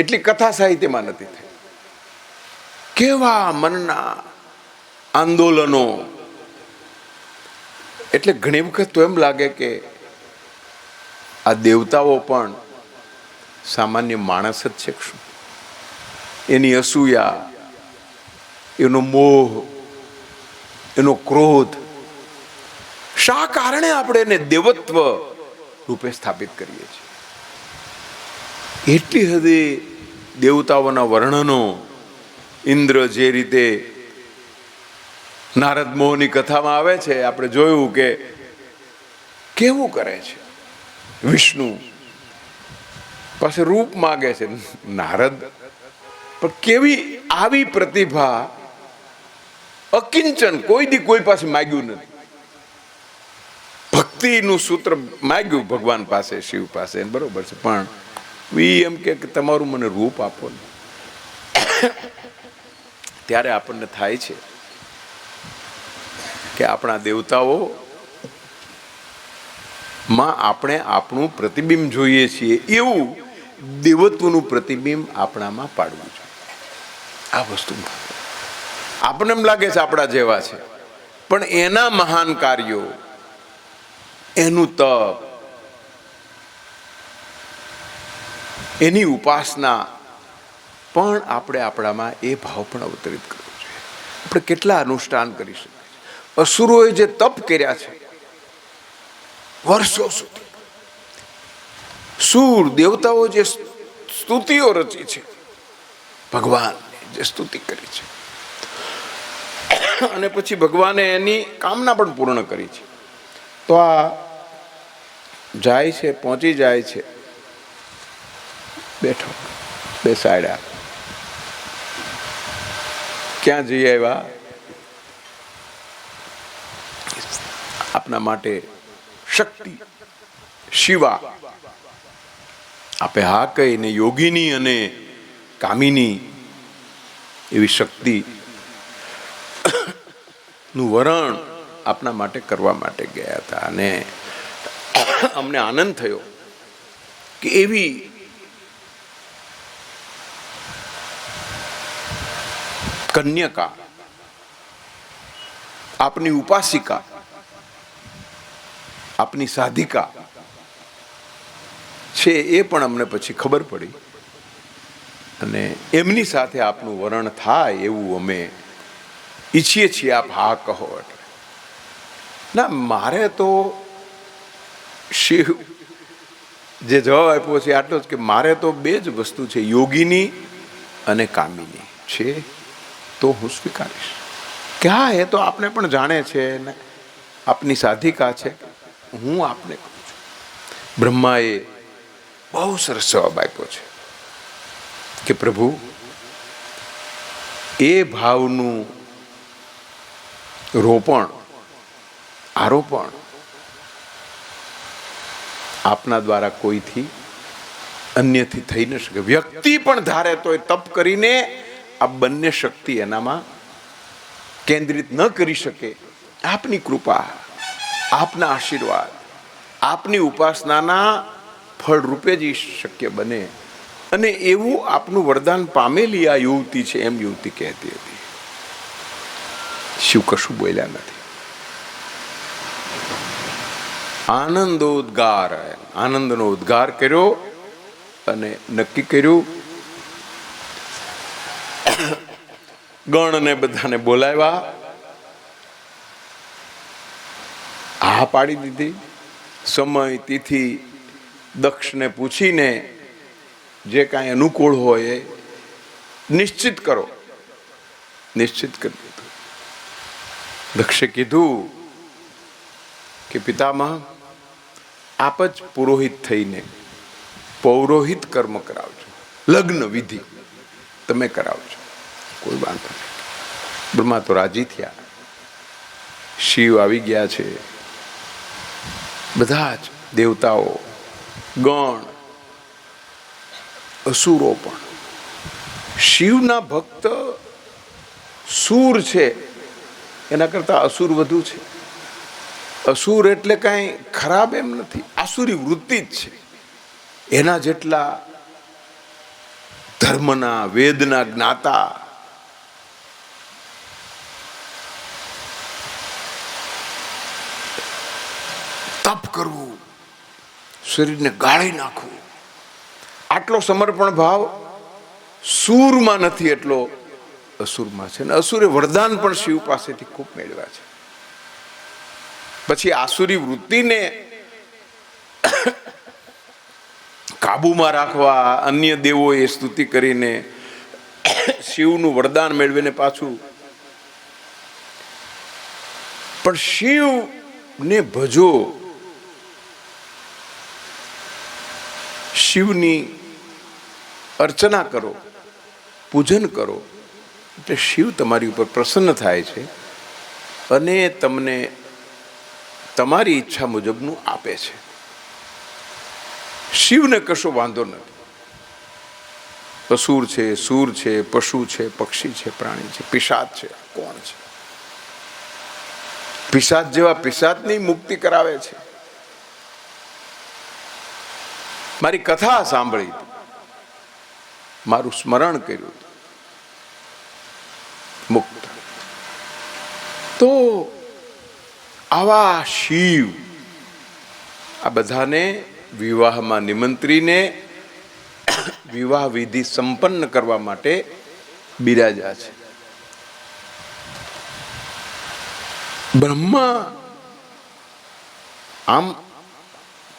એટલી કથા સાહિત્યમાં નથી થઈ. કેવા મનના આંદોલનો! એટલે ઘણી વખત તો એમ લાગે કે આ દેવતાઓ પણ સામાન્ય માણસ જ છે. શું એની અસૂયા, એનો મોહ, એનો ક્રોધ, શા કારણે આપણે એને દેવત્વ રૂપે સ્થાપિત કરીએ છીએ? એટલી હદે દેવતાઓના વર્ણનો, ઇન્દ્ર જે રીતે નારદ મોહની કથામાં આવે છે, આપણે જોયું કે કેવું કરે છે. વિષ્ણુ પાસે રૂપ માગે છે નારદ, પણ કેવી આવી પ્રતિભા, અકિંચન, કોઈ દી કોઈ પાસે માગ્યું નથી. ભક્તિનું સૂત્ર માગ્યું ભગવાન પાસે, શિવ પાસે, બરોબર છે, પણ એમ કે તમારું મને રૂપ આપો ને. ત્યારે આપણને થાય છે કે આપણા દેવતાઓ માં આપણે આપણું પ્રતિબિંબ જોઈએ છીએ, એવું દેવત્વનું પ્રતિબિંબ આપણામાં પાડવું જોઈએ. આ વસ્તુ આપણને એમ લાગે છે આપણા જેવા છે, પણ એના મહાન કાર્યો, એનું તપ, એની ઉપાસના પણ આપણે આપણામાં એ ભાવ પણ અવતરિત કરવો જોઈએ. આપણે કેટલા અનુષ્ઠાન કરી શકીએ. અસુરોએ જે તપ કર્યા છે વર્ષો સુધી, સૂર દેવતાઓ જે સ્તુતિઓ રચી છે, ભગવાન જે સ્તુતિ કરી છે, અને પછી ભગવાને એની કામના પણ પૂર્ણ કરી છે. તો આ જાય છે, પહોંચી જાય છે, બેઠો બેસાડ્યા. ક્યાં જઈ આવ્યા? આપના માટે શક્તિ શિવા આપે હા કહીને યોગીની અને કામિની એવી શક્તિ નું વરણ આપના માટે કરવા માટે ગયા હતા. અને અમને આનંદ થયો કે એવી કન્યકા, આપની ઉપાસિકા, આપની સાધિકા છે, એ પણ અમને પછી ખબર પડી. અને એમની સાથે આપનું વરણ થાય એવું અમે ઈચ્છીએ છીએ. આપ હા કહો એટલે. ના, મારે તો શિવ જે જવાબ આપ્યો છે આટલો જ, કે મારે તો બે જ વસ્તુ છે, યોગીની અને કામિની છે, તો હું સ્વીકારીશ. કે હા, એ તો આપને પણ જાણે છે ને, આપની સાધિકા છે, હું આપને કહું છું. બ્રહ્માએ બહુ સરસ જવાબ આપ્યો છે કે પ્રભુ, એ ભાવનું રોપણ, આરોપણ આપના દ્વારા કોઈથી અન્યથી થઈ ન શકે. વ્યક્તિ પણ ધારે તો એ તપ કરીને આ બંને શક્તિ એનામાં કેન્દ્રિત ન કરી શકે. આપની કૃપા, આપના આશીર્વાદ, આપની ઉપાસનાના ફળ રૂપે જ શક્ય બને. અને એવું આપનું વરદાન પામેલી આ યુવતી છે, એમ યુવતી કહેતી હતી. શિવ કશું બોલ્યા નથી. આનંદોદ્ગાર, આનંદનો ઉદ્ગાર કર્યો અને નક્કી કર્યું. ગણને બધાને બોલાવ્યા, હા પાડી દીધી. સમય તિથિ દક્ષને પૂછીને જે કાંઈ અનુકૂળ હોય એ નિશ્ચિત કરો, નિશ્ચિત કરી દીધું. દક્ષે કીધું કે પિતામહ, આપ જ પુરોહિત થઈને પૌરોહિત કર્મ કરાવજો, લગ્ન વિધિ તમે કરાવજો, કોઈ વાંધો નહીં. બ્રહ્મા તો રાજી થયા. શિવ આવી ગયા છે. બધા જ દેવતાઓ, ગણ, અસુરો પણ. શિવના ભક્ત સૂર છે, એના કરતા અસુર વધુ છે. અસુર એટલે કાંઈ ખરાબ એમ નથી, આસુરી વૃત્તિ જ છે. એના જેટલા ધર્મના, વેદના જ્ઞાતા, તપ કરવું, શરીરને ગાળી નાખવું, આટલો સમર્પણ ભાવ સૂરમાં નથી, એટલો અસુરમાં છે. અને અસુરે વરદાન પણ શિવ પાસેથી ખૂબ મેળવ્યા છે. પછી આસુરી વૃત્તિને કાબુમાં રાખવા અન્ય દેવોએ સ્તુતિ કરીને શિવનું વરદાન મેળવીને પાછું. પણ શિવને ભજો, શિવની અર્ચના કરો, પૂજન કરો, એટલે શિવ તમારી ઉપર પ્રસન્ન થાય છે અને તમને તમારી ઈચ્છા મુજબનું આપે છે. શિવને કશો વાંધો નથી. અસુર છે, સૂર છે, પશુ છે, પક્ષી છે, પ્રાણી છે, પિશાચ છે, કોણ છે? પિશાચ જેવા પિશાચની મુક્તિ કરાવે છે. મારી કથા સાંભળી, મારું સ્મરણ કર્યું, મુક્ત. તો આવા શિવ આ બધાને વિવાહમાં નિમંત્રીને વિવાહ વિધિ સંપન્ન કરવા માટે બિરાજા છે. બ્રહ્મા આમ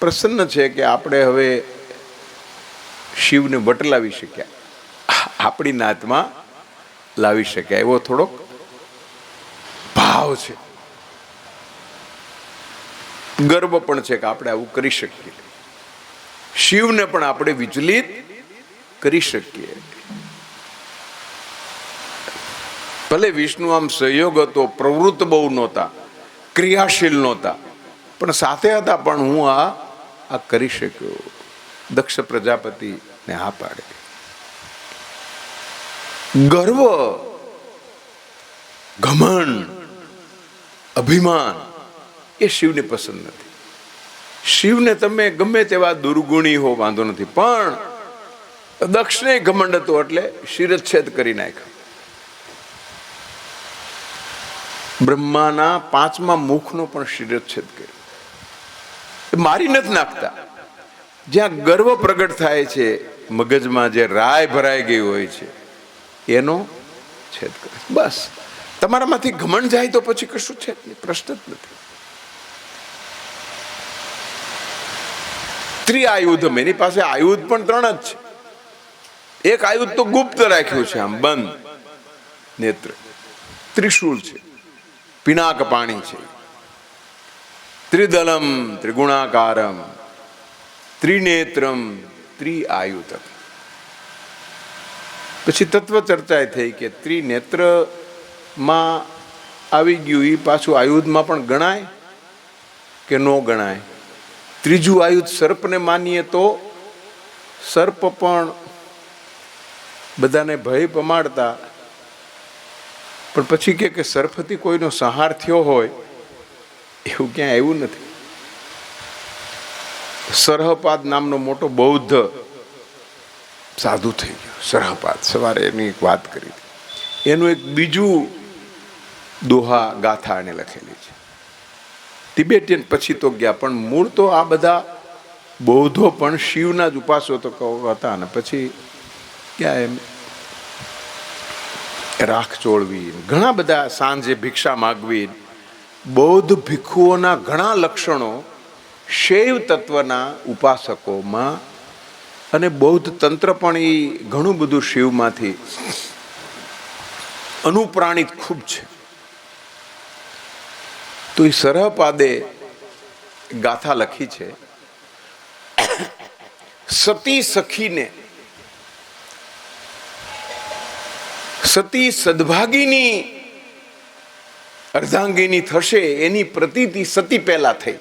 પ્રસન્ન છે કે આપણે હવે શિવને વટલાવી શક્યા, આપણી નાતમાં લાવી શક્યા, એવો થોડોક ભાવ છે. ગર્વ પણ છે કે આપણે આવું કરી શકીએ. શિવને પણ આપણે વિચલિત કરી શકીએ. ભલે વિષ્ણુ આમ સહયોગ હતો, પ્રવૃત્ત બહુ નહોતા, ક્રિયાશીલ નહોતા, પણ સાથે હતા. પણ હું આ કરી શક્યો. દક્ષ પ્રજાપતિને હા પાડે. ગર્વ, ઘમંડ, અભિમાન એ શિવને પસંદ નથી. શિવને તમે ગમે તેવા દુર્ગુણી હો વાંધો નથી, પણ દક્ષને ઘમંડ હતો એટલે શિરચ્છેદ કરી નાખ્યો. બ્રહ્માના 5મા મુખનો પણ શિરચ્છેદ કર્યો. મારી નથી નાખતા. જ્યાં ગર્વ પ્રગટ થાય છે, મગજમાં જે રાય ભરાઈ ગઈ હોય છે, એનો છેદ કરે. બસ તમારામાંથી ઘમંડ જાય તો પછી કશું છે જ નહીં, પ્રશ્ન જ નથી. ત્રિઆયુધમ, એની પાસે આયુધ પણ 3 જ છે. એક આયુધ તો ગુપ્ત રાખ્યું છે, આમ બંધ નેત્ર. ત્રિશૂળ છે, પિનાક પાણી છે, ત્રિદલમ ત્રિગુણાકારમ ત્રિનેત્રમ ત્રિઆયુધમ. પછી તત્વ ચર્ચા થઈ કે ત્રિનેત્રમાં આવી ગયું, એ પાછું આયુધમાં પણ ગણાય કે ન ગણાય. ત્રીજું આયુધ સર્પને માનીએ તો સર્પ પણ બધાને ભય પમાડતા, પણ પછી કે સર્પથી કોઈનો સંહાર થયો હોય એવું ક્યાંય આવ્યું નથી. સરહપાદ નામનો મોટો બૌદ્ધ સાધુ થઈ ગયો, સરહપાદ. સવારે એની એક વાત કરી હતી. એનું એક બીજું દોહા ગાથા એને લખેલી છે. તિબેટિયન પછી તો ગયા, પણ મૂળ તો આ બધા બૌદ્ધો પણ શિવના જ ઉપાસકો હતા. અને પછી ક્યાં એમ રાખ ચોળવી, ઘણા બધા સાંજે ભિક્ષા માગવી, બૌદ્ધ ભિક્ષુઓના ઘણા લક્ષણો શૈવ તત્વના ઉપાસકોમાં, અને બૌદ્ધ તંત્ર પણ એ ઘણું બધું શિવમાંથી અનુપ્રાણિત ખૂબ છે. તો એ સરહપાદે ગાથા લખી છે. સતી સખીને, સતી સદભાગીની અર્ધાંગીની થશે એની પ્રતીતિ સતી પહેલા થઈ.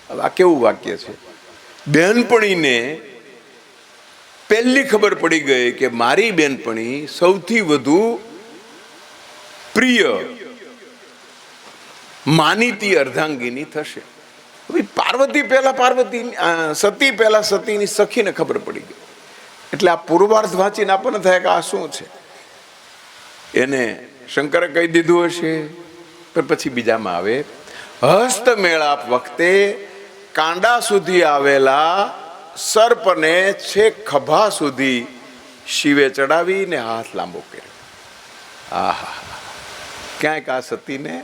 હવે આ કેવું વાક્ય છે? બેનપણીને પહેલી ખબર પડી ગઈ કે મારી બેનપણી સૌથી વધુ પ્રિય માનીતી અર્ધાંગીની થશે. હવે પાર્વતી પહેલા પાર્વતી, સતી પહેલા સતીની સખીને ખબર પડી ગઈ. એટલે આ પૂર્વાર્ધ વાંચીને આપણને થાય કે આ શું છે? એને શંકરે કહી દીધું હશે. પણ પછી બીજામાં આવે, હસ્ત મેળાપ વખતે કાંડા સુધી આવેલા સર્પને છેક ખભા સુધી શિવે ચડાવીને હાથ લાંબો કર્યો. આહા, ક્યાંક આ સતીને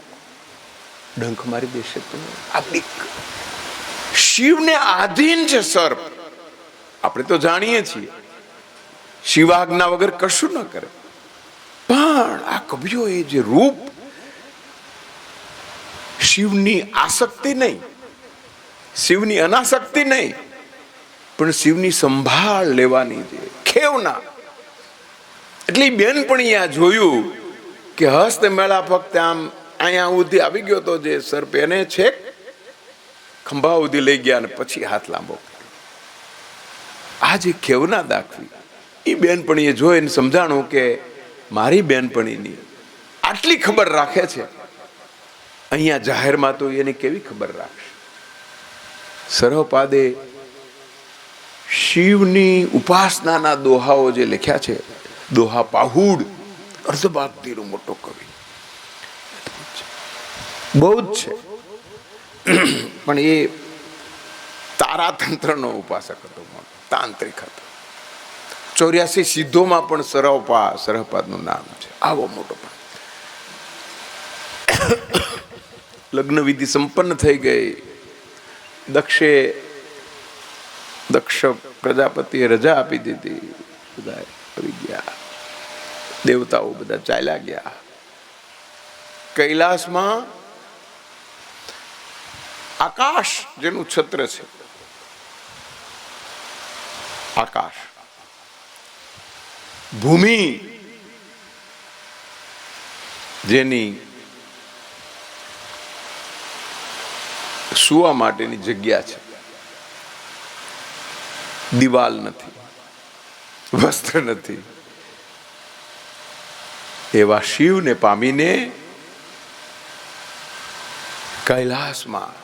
ડંખ મારી દેશે તો. આપણી શિવને આધીન છે સર્પ, આપણે તો જાણીએ છીએ શિવાજ્ઞા વગર કશું ન કરે, પણ આ કબીરોએ જે રૂપ, શિવની આસક્તિ નહીં, શિવની અનાસક્તિ નહીં, પણ શિવની સંભાળ લેવાની છે ખેવના. એટલે બેનપણીએ આ જોયું કે હસ્ત મેળા ફક્ત આમ અહીંયા સુધી આવી ગયો તો, જે સર્પ એને છેક ખંભા સુધી લઈ ગયા અને પછી હાથ લાંબો કર્યો. આ જે ખેવના દાખવી એ બેનપણીએ જોઈને સમજાણું કે મારી બેનપણીની આટલી ખબર રાખે છે, અહીંયા જાહેરમાં તો એની કેવી ખબર રાખશે. સર્વપાદે શિવની ઉપાસનાના દોહાઓ જે લખ્યા છે, દોહા પાહુડ, અર્ધભાગધીરો મોટો કવિ, બહુ જ છે. પણ એ તારાતંત્રનો ઉપાસક હતો, તાંત્રિક હતો. 84 સિદ્ધોમાં પણ સરહપાદનું નામ છે. આવો મોટો પણ લગ્ન વિધિ સંપન્ન થઈ ગઈ. દક્ષ પ્રજાપતિએ રજા આપી દીધી, બધા આવી ગયા, દેવતાઓ બધા ચાલ્યા ગયા. કૈલાસમાં આકાશ જેનું છત્ર છે, આકાશ, ભૂમિ જેની સુવા માટેની જગ્યા છે, દિવાલ નથી, વસ્ત્ર નથી, એવા શિવને પામીને કૈલાસમાં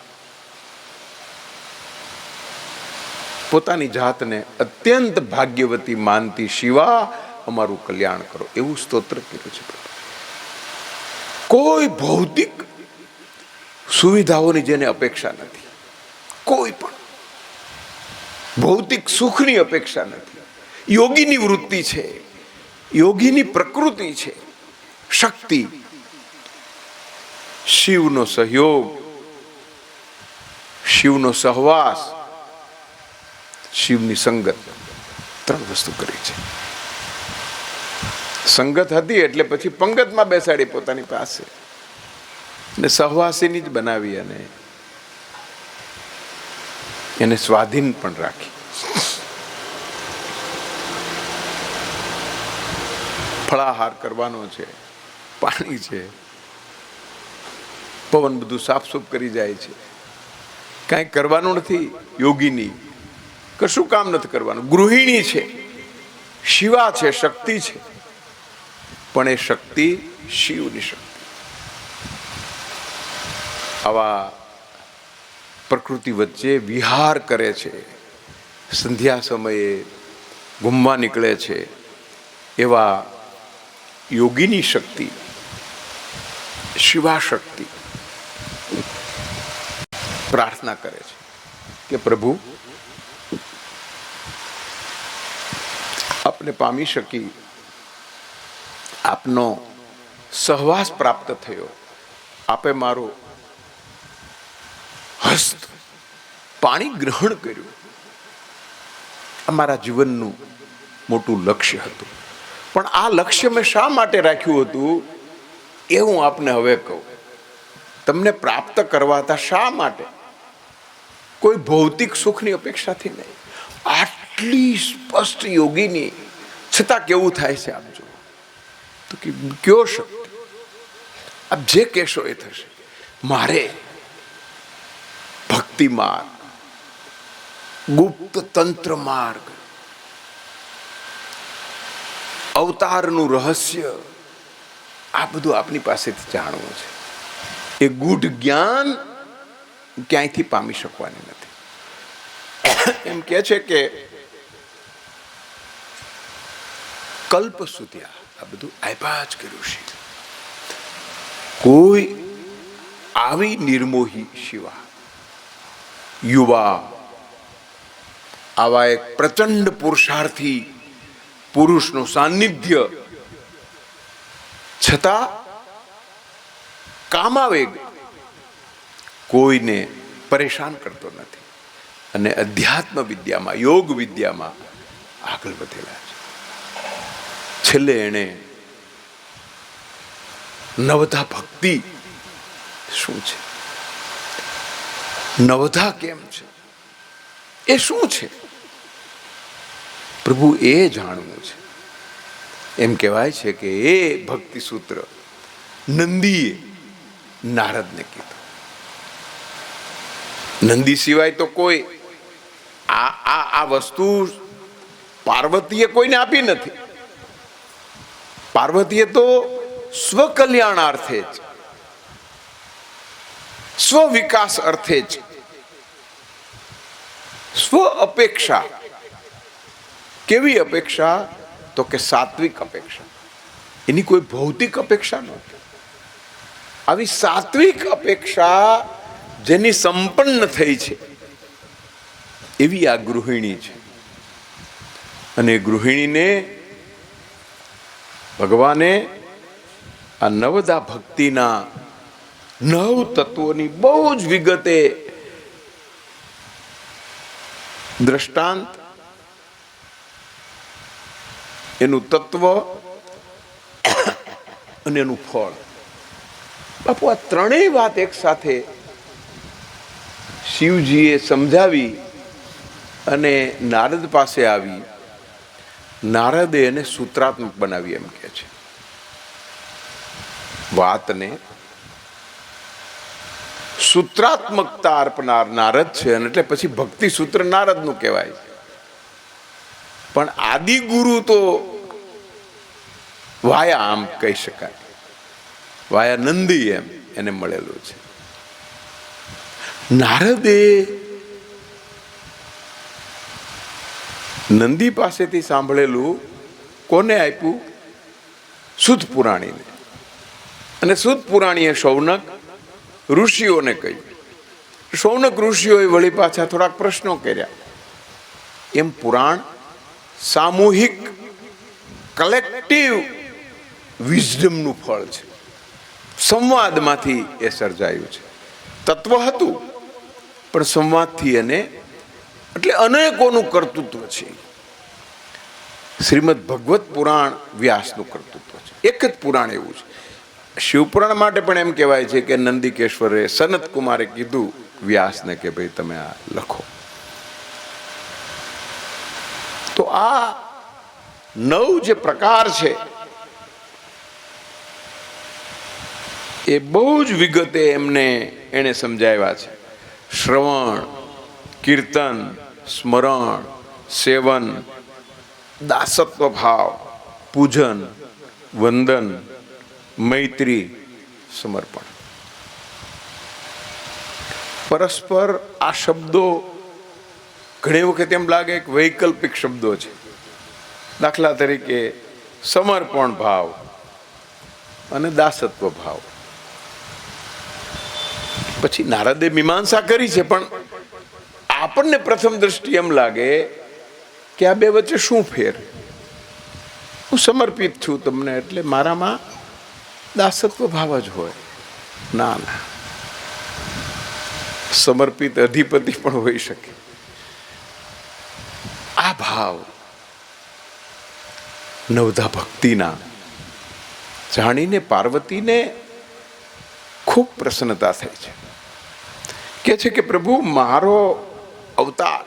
પોતાની જાતને અત્યંત ભાગ્યવતી માનતી શિવા, અમારું કલ્યાણ કરો, એવું સ્તોત્ર કર્યું છે. કોઈ ભૌતિક સુવિધાઓની જેને અપેક્ષા નથી, કોઈ પણ ભૌતિક સુખની અપેક્ષા નથી. યોગીની વૃત્તિ છે, યોગીની પ્રકૃતિ છે, શક્તિ, શિવનો સહયોગ, શિવનો સહવાસ, શિવની સંગત, 3 વસ્તુ કરી છે. સંગત હતી એટલે પછી પંગતમાં બેસાડી પોતાની પાસે, ને સહવાસીની જ બનાવી અને એને સ્વાધીન પણ રાખી. ફળાહાર કરવાનો છે, પાણી છે, પવન બધું સાફસૂફ કરી જાય છે, કાંઈ કરવાનું નથી. યોગીની કશું કામ નથી કરવાનું. ગૃહિણી છે, શિવા છે, શક્તિ છે, પણ એ શક્તિ શિવની શક્તિ. આવા પ્રકૃતિ વચ્ચે વિહાર કરે છે, સંધ્યા સમયે ઘૂમવા નીકળે છે, એવા યોગીની શક્તિ, શિવા શક્તિ પ્રાર્થના કરે છે કે પ્રભુ, આપને પામી શકી, આપનો સહવાસ પ્રાપ્ત થયો, આપે મારો હસ્ત પાણી ગ્રહણ કર્યું. અમારા જીવનનું મોટું લક્ષ્ય હતું, પણ આ લક્ષ્ય મેં શા માટે રાખ્યું હતું એ હું આપને હવે કહું. તમને પ્રાપ્ત કરવાતા શા માટે? કોઈ ભૌતિક સુખની અપેક્ષાથી નહીં. આટલી સ્પષ્ટ યોગીની છતાં કેવું થાય છે આપ જુઓ તો, કે કયો શક્તિ, આપ જે કહેશો એ થશે. મારે ભક્તિ માર્ગ, ગુપ્ત તંત્ર માર્ગ, અવતારનું રહસ્ય, આ બધું આપની પાસેથી જાણવું છે. એ ગૂઢ જ્ઞાન ક્યાંયથી પામી શકવાની નથી. એમ કે છે કે કલ્પ સુધી આ બધું આપ્યા જ કર્યું છે. કોઈ આવી નિર્મોહી શિવા, યુવા, આવા એક પ્રચંડ પુરુષાર્થી પુરુષનું સાનિધ્ય છતાં કામાવેગ કોઈને પરેશાન કરતો નથી. અને અધ્યાત્મ વિદ્યામાં, યોગ વિદ્યામાં આગળ વધેલા છે. છેલ્લે એણે નવધા ભક્તિ શું છે, નવધા કેમ છે, એ શું છે, પ્રભુ એ જાણવું છે. એમ કહેવાય છે કે એ ભક્તિ સૂત્ર નંદીએ નારદને કીધું. નંદી સિવાય તો કોઈ આ વસ્તુ પાર્વતીએ કોઈને આપી નથી. પાર્વતીએ તો સ્વકલ્યાણાર્થે જ, સ્વ વિકાસ અર્થે જ, સ્વ અપેક્ષા. કેવી અપેક્ષા? તો કે સાત્વિક અપેક્ષા. એની કોઈ ભૌતિક અપેક્ષા નહોતી. આવી સાત્વિક અપેક્ષા જેની સંપન્ન થઈ છે એવી આ ગૃહિણી છે. અને ગૃહિણીને ભગવાને આ નવધા ભક્તિના 9 તત્વોની બહુ જ વિગતે દ્રષ્ટાંત, એનું તત્વ અને એનું ફળ. બાપુ, આ ત્રણેય વાત એક સાથે શિવજીએ સમજાવી અને નારદ પાસે આવી. નારદે એને સૂત્રાત્મક બનાવી, એમ કે છે. વાતને સૂત્રાત્મકતા અર્પનાર નારદ છે, અને એટલે પછી ભક્તિ સૂત્ર નારદનું કહેવાય છે. પણ આદિ ગુરુ તો વાયા, આમ કહી શકાય, વાયા નંદી એમ એને મળેલું છે. નારદે નંદી પાસેથી સાંભળેલું કોને આપ્યું? સુત પુરાણીને. અને સુત પુરાણીએ શૌનક ઋષિઓને કહ્યું. શૌનક ઋષિઓએ વળી પાછા થોડાક પ્રશ્નો કર્યા. એમ પુરાણ સામૂહિક કલેક્ટિવ વિઝડમનું ફળ છે. સંવાદમાંથી એ સર્જાયું છે. તત્વ હતું પણ સંવાદથી એને, એટલે અનેકોનું કર્તૃત્વ છે. શ્રીમદ ભગવત પુરાણ વ્યાસનું કર્તૃત્વ છે. એક જ પુરાણ એવું છે. શિવપુરાણ માટે પણ એમ કહેવાય છે કે નંદિકેશ્વરે સનત કુમારે કીધું વ્યાસને કે ભાઈ તમે આ લખો. તો આ 9 જે પ્રકાર છે એ બહુ જ વિગતે એને સમજાવ્યા છે. શ્રવણ, કીર્તન, સ્મરણ, સેવન, દાસત્વ ભાવ, પૂજન, વંદન, મૈત્રી, સમર્પણ. પરસ્પર આ શબ્દો ઘણી વખત એમ લાગે કે વૈકલ્પિક શબ્દો છે. દાખલા તરીકે સમર્પણ ભાવ અને દાસત્વ ભાવ. પછી નારદે મીમાંસા કરી છે, પણ આપણને પ્રથમ દ્રષ્ટિ એમ લાગે કે આ બે વચ્ચે શું ફેર? હું સમર્પિત છું તમને, એટલે મારામાં દાસત્વ ભાવ જ હોય. ના ના, સમર્પિત અધિપતિ પણ હોઈ શકે. આ ભાવ નવધા ભક્તિના જાણીને પાર્વતીને ખૂબ પ્રસન્નતા થઈ છે. કે છે કે પ્રભુ, મારો અવતાર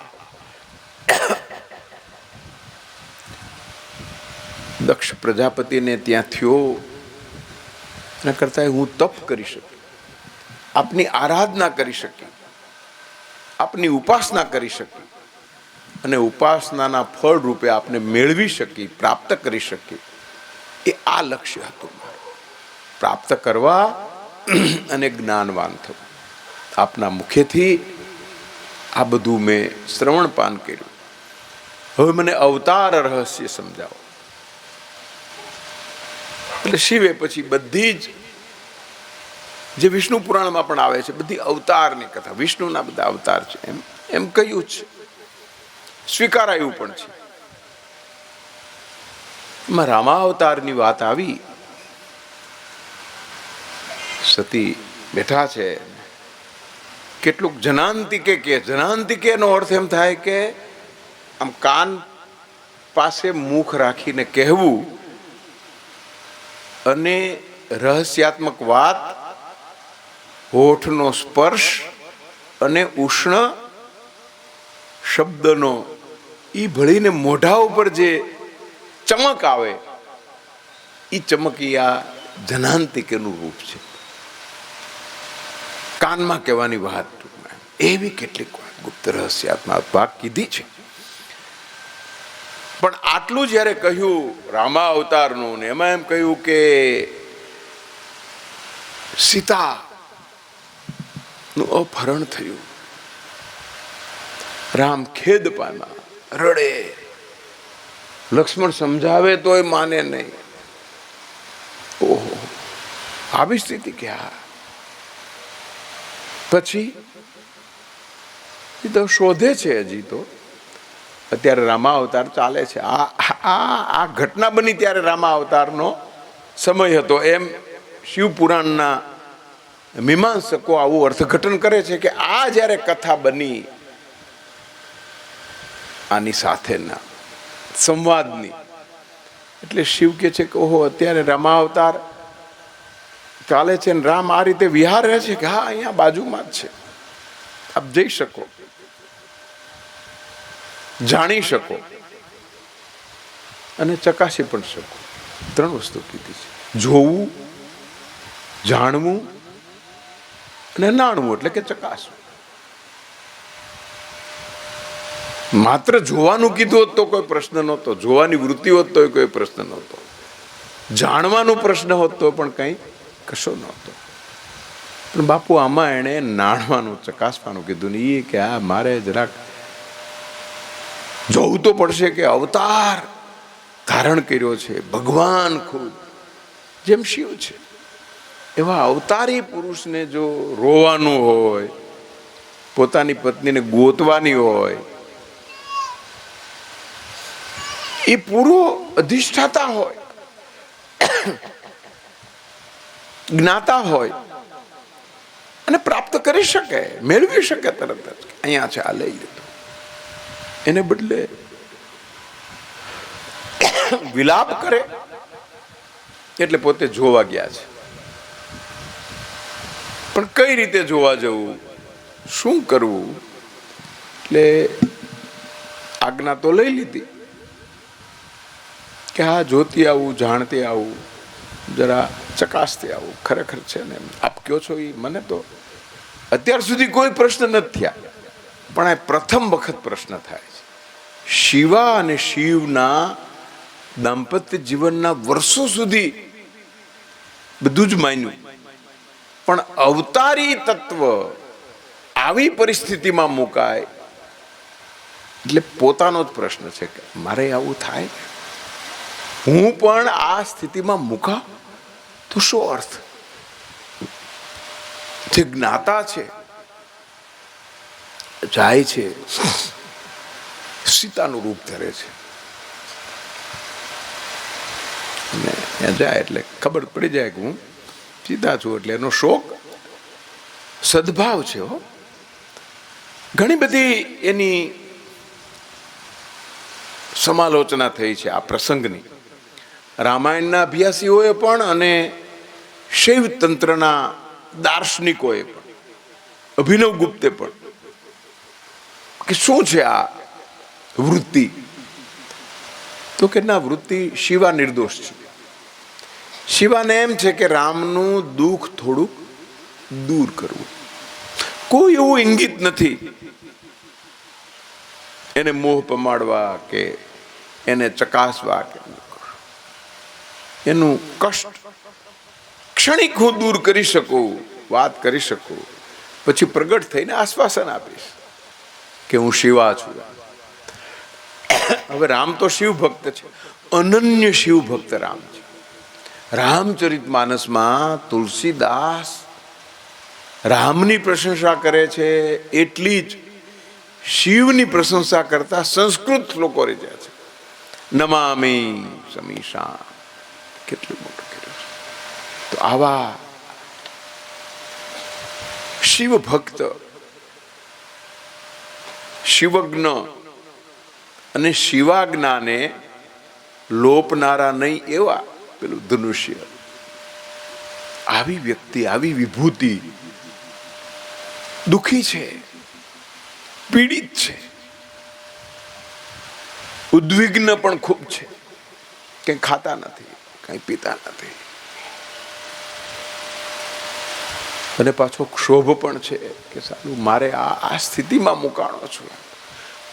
દક્ષ પ્રજાપતિને ત્યાં થયો, એના કરતા હું તપ કરી શકી, આપની આરાધના કરી શકી, આપની ઉપાસના કરી શકી, અને ઉપાસનાના ફળ રૂપે આપને મેળવી શકી, પ્રાપ્ત કરી શકી. એ આ લક્ષ્ય હતું મારું. પ્રાપ્ત કરવા અને જ્ઞાનવાન થવું. આપના મુખેથી આ બધું મેં શ્રવણપાન કર્યું. હવે મને અવતાર રહસ્ય સમજાવો. એટલે શિવે પછી બધી જ જે વિષ્ણુ પુરાણમાં પણ આવે છે બધી અવતારની કથા, વિષ્ણુના બધા અવતાર છે એમ કહ્યું છે, સ્વીકારાયું પણ છે. એમાં રામાવતારની વાત આવી. સતી બેઠા છે, કેટલુંક જનાંતિકે કે જનાંતિકેનો અર્થ એમ થાય કે આમ કાન પાસે મુખ રાખીને કહેવું અને રહસ્યાત્મક વાત, હોઠનો સ્પર્શ અને ઉષ્ણ શબ્દનો એ ભળીને મોઢા ઉપર જે ચમક આવે એ ચમક આ જનાંતિકેનું રૂપ છે. કાનમાં કહેવાની વાત એવી કેટલીક વાત ગુપ્ત રહસ્યાત્મક વાત કીધી છે. પણ આટલું જ્યારે કહ્યું રામા અવતારનું ને એમાં એમ કહ્યું કે સીતા નું અપહરણ થયું, રામ ખેદ પામ્યા, રડે, લક્ષ્મણ સમજાવે તોય માને નહીં. ઓહો, આવી સ્થિતિ ક્યાં? પછી તો શોધે છે. હજી તો અત્યારે રામા અવતાર ચાલે છે. આ ઘટના બની ત્યારે રામા અવતારનો સમય હતો એમ શિવ પુરાણના મીમાંસકો આવું અર્થઘટન કરે છે કે આ જ્યારે કથા બની આની સાથેના સંવાદની, એટલે શિવ કે છે કે ઓહો, અત્યારે રામા અવતાર ચાલે છે ને રામ આ રીતે વિહાર રહે છે કે હા અહીંયા બાજુમાં જ છે, આપ જઈ શકો, જાણી શકો અને ચકાસી પણ શકો. 3 વસ્તુ કીધી છે: જોવું, જાણવું અને નાણવું, એટલે કે ચકાસવું. માત્ર જોવાનું કીધું હોત તો કોઈ પ્રશ્ન નહોતો, જોવાની વૃત્તિ હોત તો કોઈ પ્રશ્ન નહોતો, જાણવાનો પ્રશ્ન હોત તો પણ કંઈ કશો નહોતો. પણ બાપુ આમાં એણે નાણવાનું, ચકાસવાનું કીધું ને એ કે આ મારે જરાક જોવું તો પડશે કે અવતાર ધારણ કર્યો છે ભગવાન ખુદ, જેમ શિવ છે એવા અવતારી પુરુષને જો રોવાનું હોય, પોતાની પત્નીને ગોતવાની હોય, એ પૂરો અધિષ્ઠાતા હોય, જ્ઞાતા હોય અને પ્રાપ્ત કરી શકે, મેળવી શકે તરત જ, અહીંયા છે આ લઈ લીધું. એને બદલે વિલાપ કરે એટલે પોતે જોવા ગયા છે. પણ કઈ રીતે જોવા જવું, શું કરવું? એટલે આજ્ઞા તો લઈ લીધી કે હા જોતી આવું, જાણતી આવું, જરા ચકાસતી આવું, ખરેખર છે ને આપ કયો છો એ મને તો અત્યાર સુધી કોઈ પ્રશ્ન નથી થયા, પણ આ પ્રથમ વખત પ્રશ્ન થાય છે. શિવા અને શિવના દાંપત્ય જીવનના વર્ષો સુધી બધું જ માન્યું, પણ અવતારી તત્વ આવી પરિસ્થિતિમાં મુકાય એટલે પોતાનો જ પ્રશ્ન છે કે મારે આવું થાય, હું પણ આ સ્થિતિમાં મુકા તો શું અર્થ? જે જ્ઞાતા છે જાય છે, સીતાનું રૂપ ધરે છે અને ત્યાં જાય એટલે ખબર પડી જાય કે હું સીતા છું, એટલે એનો શોક સદભાવ છે. હો, ઘણી બધી એની સમાલોચના થઈ છે આ પ્રસંગની, રામાયણના અભ્યાસીઓએ પણ અને શૈવ તંત્રના દાર્શનિકોએ પણ, અભિનવ ગુપ્તે પણ, કે શું છે આ વૃત્તિ? તો કે ના, વૃત્તિ શિવા નિર્દોષ છે. શિવાને એમ છે કે રામનું દુઃખ થોડુંક દૂર કરવું. કોઈ એવું ઇંગિત નથી એને મોહ પમાડવા કે એને ચકાસવા કે એનું કષ્ટ ક્ષણિક હું દૂર કરી શકું, વાત કરી શકું, પછી પ્રગટ થઈને આશ્વાસન આપીશ કે હું શિવા છું. હવે રામ તો શિવ ભક્ત છે, અનન્ય શિવ ભક્ત રામ છે. રામચરિત માનસમાં તુલસીદાસ રામની પ્રશંસા કરે છે એટલી જ શિવની પ્રશંસા કરતા સંસ્કૃત શ્લોકો રચ્યા છે. નમામિ સમીશા, કેટલું મોટું કર્યું છે. તો આવા શિવ ભક્ત શિવજ્ઞ અને શિવાજ્ઞાને લોપનારા નહીં એવા પેલું ધનુષ્ય. આવી વ્યક્તિ, આવી વિભૂતિ દુઃખી છે, પીડિત છે, ઉદ્વિગ્ન પણ ખૂબ છે. કંઈ ખાતા નથી, કંઈ પીતા નથી, અને પાછો ક્ષોભ પણ છે કે સારું મારે આ સ્થિતિમાં મુકાણો છું.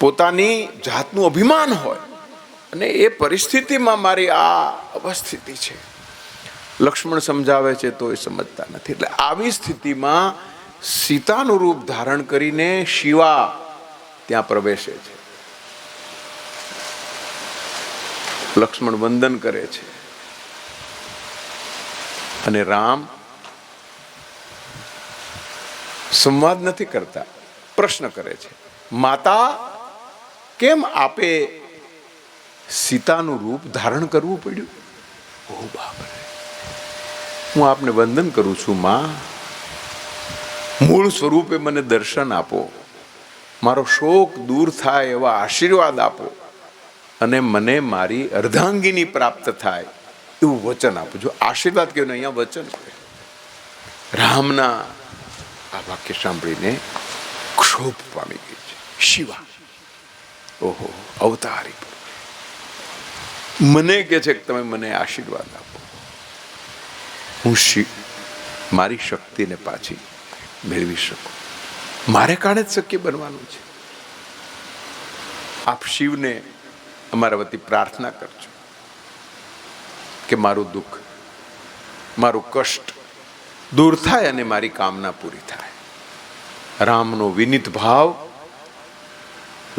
પોતાની જાતનું અભિમાન હોય અને એ પરિસ્થિતિમાં મારી આ અવસ્થિતિ છે. લક્ષ્મણ સમજાવે છે તો એ સમજતા નથી. એટલે આવી સ્થિતિમાં સીતાનું રૂપ ધારણ કરીને શિવા ત્યાં પ્રવેશે છે. લક્ષ્મણ વંદન કરે છે અને રામ સંવાદ નથી કરતા, પ્રશ્ન કરે છે, માતા કેમ આપે સીતાનું રૂપ ધારણ કરવું પડ્યું? ઓ બાપરે, હું આપને વંદન કરું છું માં, મૂળ સ્વરૂપે મને દર્શન આપો, મારો શોક દૂર થાય એવા આશીર્વાદ આપો, અને મને મારી અર્ધાંગીની પ્રાપ્ત થાય એવું વચન આપો. જો આશીર્વાદ કહ્યું ને, અહીંયા વચન કહે. રામના આ વાક્ય સાંભળીને ક્ષોભ પામી ગઈ છે શિવા. ઓહો, અવતારી મને કે છે કે તમે મને આશીર્વાદ આપો, હું મારી શક્તિને પાછી મેળવી શકું. મારે કારણે જ શક્ય બનવાનું છે. આપ શિવને અમારા વતી પ્રાર્થના કરજો કે મારું દુઃખ, મારું કષ્ટ દૂર થાય અને મારી કામના પૂરી થાય. રામનો વિનિત ભાવ,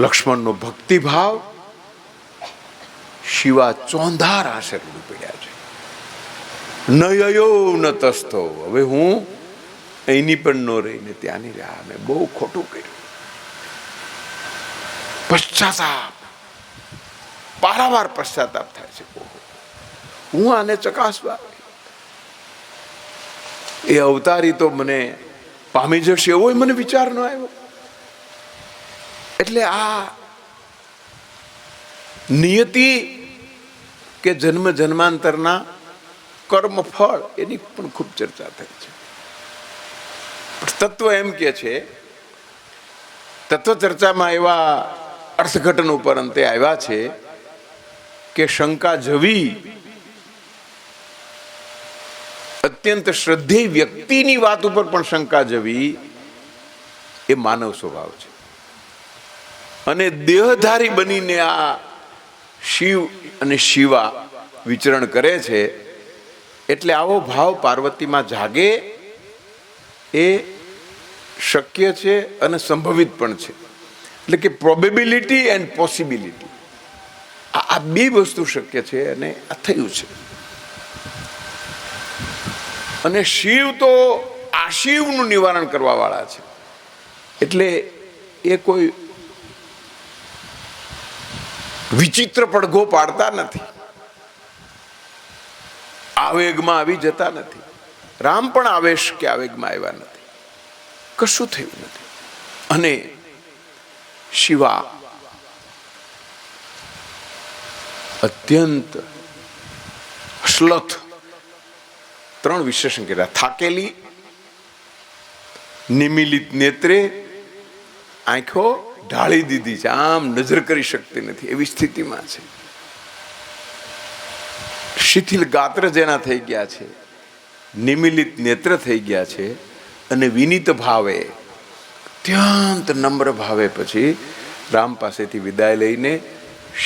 લક્ષ્મણનો ભક્તિ ભાવ, શિવા ચોંધાર આશે રડી પડ્યા છે. નયો ન તસ્તો, હવે હું અહીંની પણ ન રહીને ત્યાંની રહ્યા, મેં બહુ ખોટું કર્યું. પશ્ચાતાપ, પારાવાર પશ્ચાતાપ થાય છે. હું આને ચકાસવા, એ અવતારી તો મને પામી જશે એવો મને વિચાર ન આવ્યો. એટલે આ નિયતિ કે જન્મ જન્માંતરના કર્મ ફળ એની પણ ખૂબ ચર્ચા થઈ છે. તત્વ એમ કે છે, તત્વ ચર્ચામાં એવા અર્થઘટન ઉપર અંતે આવ્યા છે કે શંકા જવી અત્યંત શ્રદ્ધેય વ્યક્તિની વાત ઉપર પણ શંકા જવી એ માનવ સ્વભાવ છે. અને દેહધારી બનીને આ શિવ અને શિવા વિચરણ કરે છે. એટલે આવો ભાવ પાર્વતીમાં જાગે એ શક્ય છે અને સંભવિત પણ છે. એટલે કે પ્રોબેબિલિટી એન્ડ પોસિબિલિટી, આ બે વસ્તુ શક્ય છે અને આ થયું છે. અને શિવ તો આશિવનું નિવારણ કરવા વાળા છે. એટલે એ કોઈ વિચિત્ર પડઘો પાડતા નથી, આવેગમાં આવી જતા નથી. રામ પણ આવેશ કે આવેગમાં આવ્યા નથી, કશું થયું નથી. અને શિવા અત્યંત શ્લથ, ત્રણ વિશેષણ કર્યા. થાકેલી, નિમિલિત નેત્રે, આંખો ઢાળી દીધી છે, આમ નજર કરી શકતી નથી એવી સ્થિતિમાં છે. શિથિલ ગાત્ર જેના થઈ ગયા છે, નિમિલિત નેત્ર થઈ ગયા છે, અને વિનિત ભાવે, અત્યંત નમ્ર ભાવે પછી રામ પાસેથી વિદાય લઈને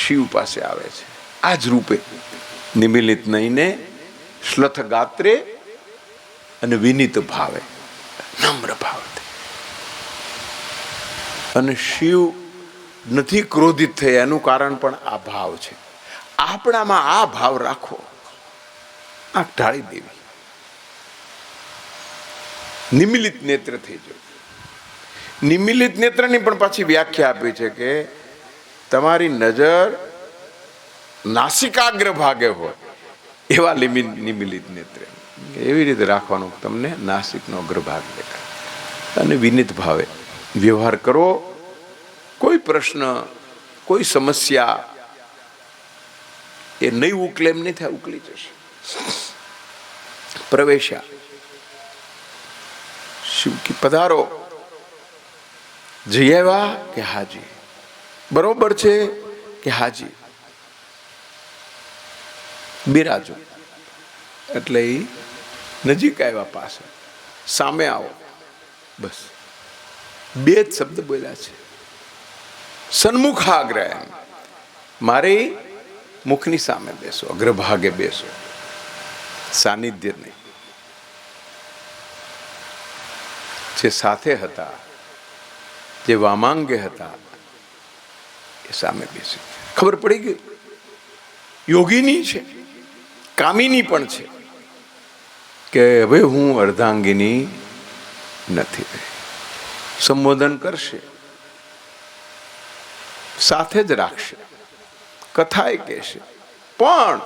શિવ પાસે આવે છે. આ જ રૂપે નિમિલિત નહીને શ્લથ ગાત્રે અને વિનિત ભાવે, નમ્ર ભાવથી. અને શિવ નથી ક્રોધિત થયા એનું કારણ પણ આ ભાવ છે. આપણામાં આ ભાવ રાખો, આંખ ઢાળી દેવી, નિમિલિત નેત્ર થઈ જવું. નિમિલિત નેત્રની પણ પાછી વ્યાખ્યા આપી છે કે તમારી નજર નાસિકાગ્ર ભાગે હોય એવા નિમિલિત નેત્ર, એવી રીતે રાખવાનું તમને નાસિકનો અગ્રભાગ દેખાય. અને વિનિત ભાવે વ્યવહાર કરો કોઈ પ્રશ્ન, કોઈ સમસ્યા એ નહીં ઉકલે એમ નહીં થાય, ઉકલી જશે. પ્રવેશ્યા. શિવ કી પધારો. જઈ આવ્યા કે હાજી? બરોબર છે કે હાજી? બિરાજો. એટલે એ નજીક આવ્યા, પાસે સામે આવો. બસ બે જ શબ્દ બોલ્યા છે. સન્મુખાગ્રહ. મારે મુખની સામે બેસો, અગ્રભાગે બેસો, સાનિધ્ય નહીં. જે સાથે હતા, જે વામાંગે હતા, એ સામે બેસી. ખબર પડી ગઈ યોગીની છે, કામિની પણ છે કે હવે હું અર્ધાંગીની નથી રહી. સંબોધન કરશે, સાથે જ રાખશે, કથાએ કહેશે, પણ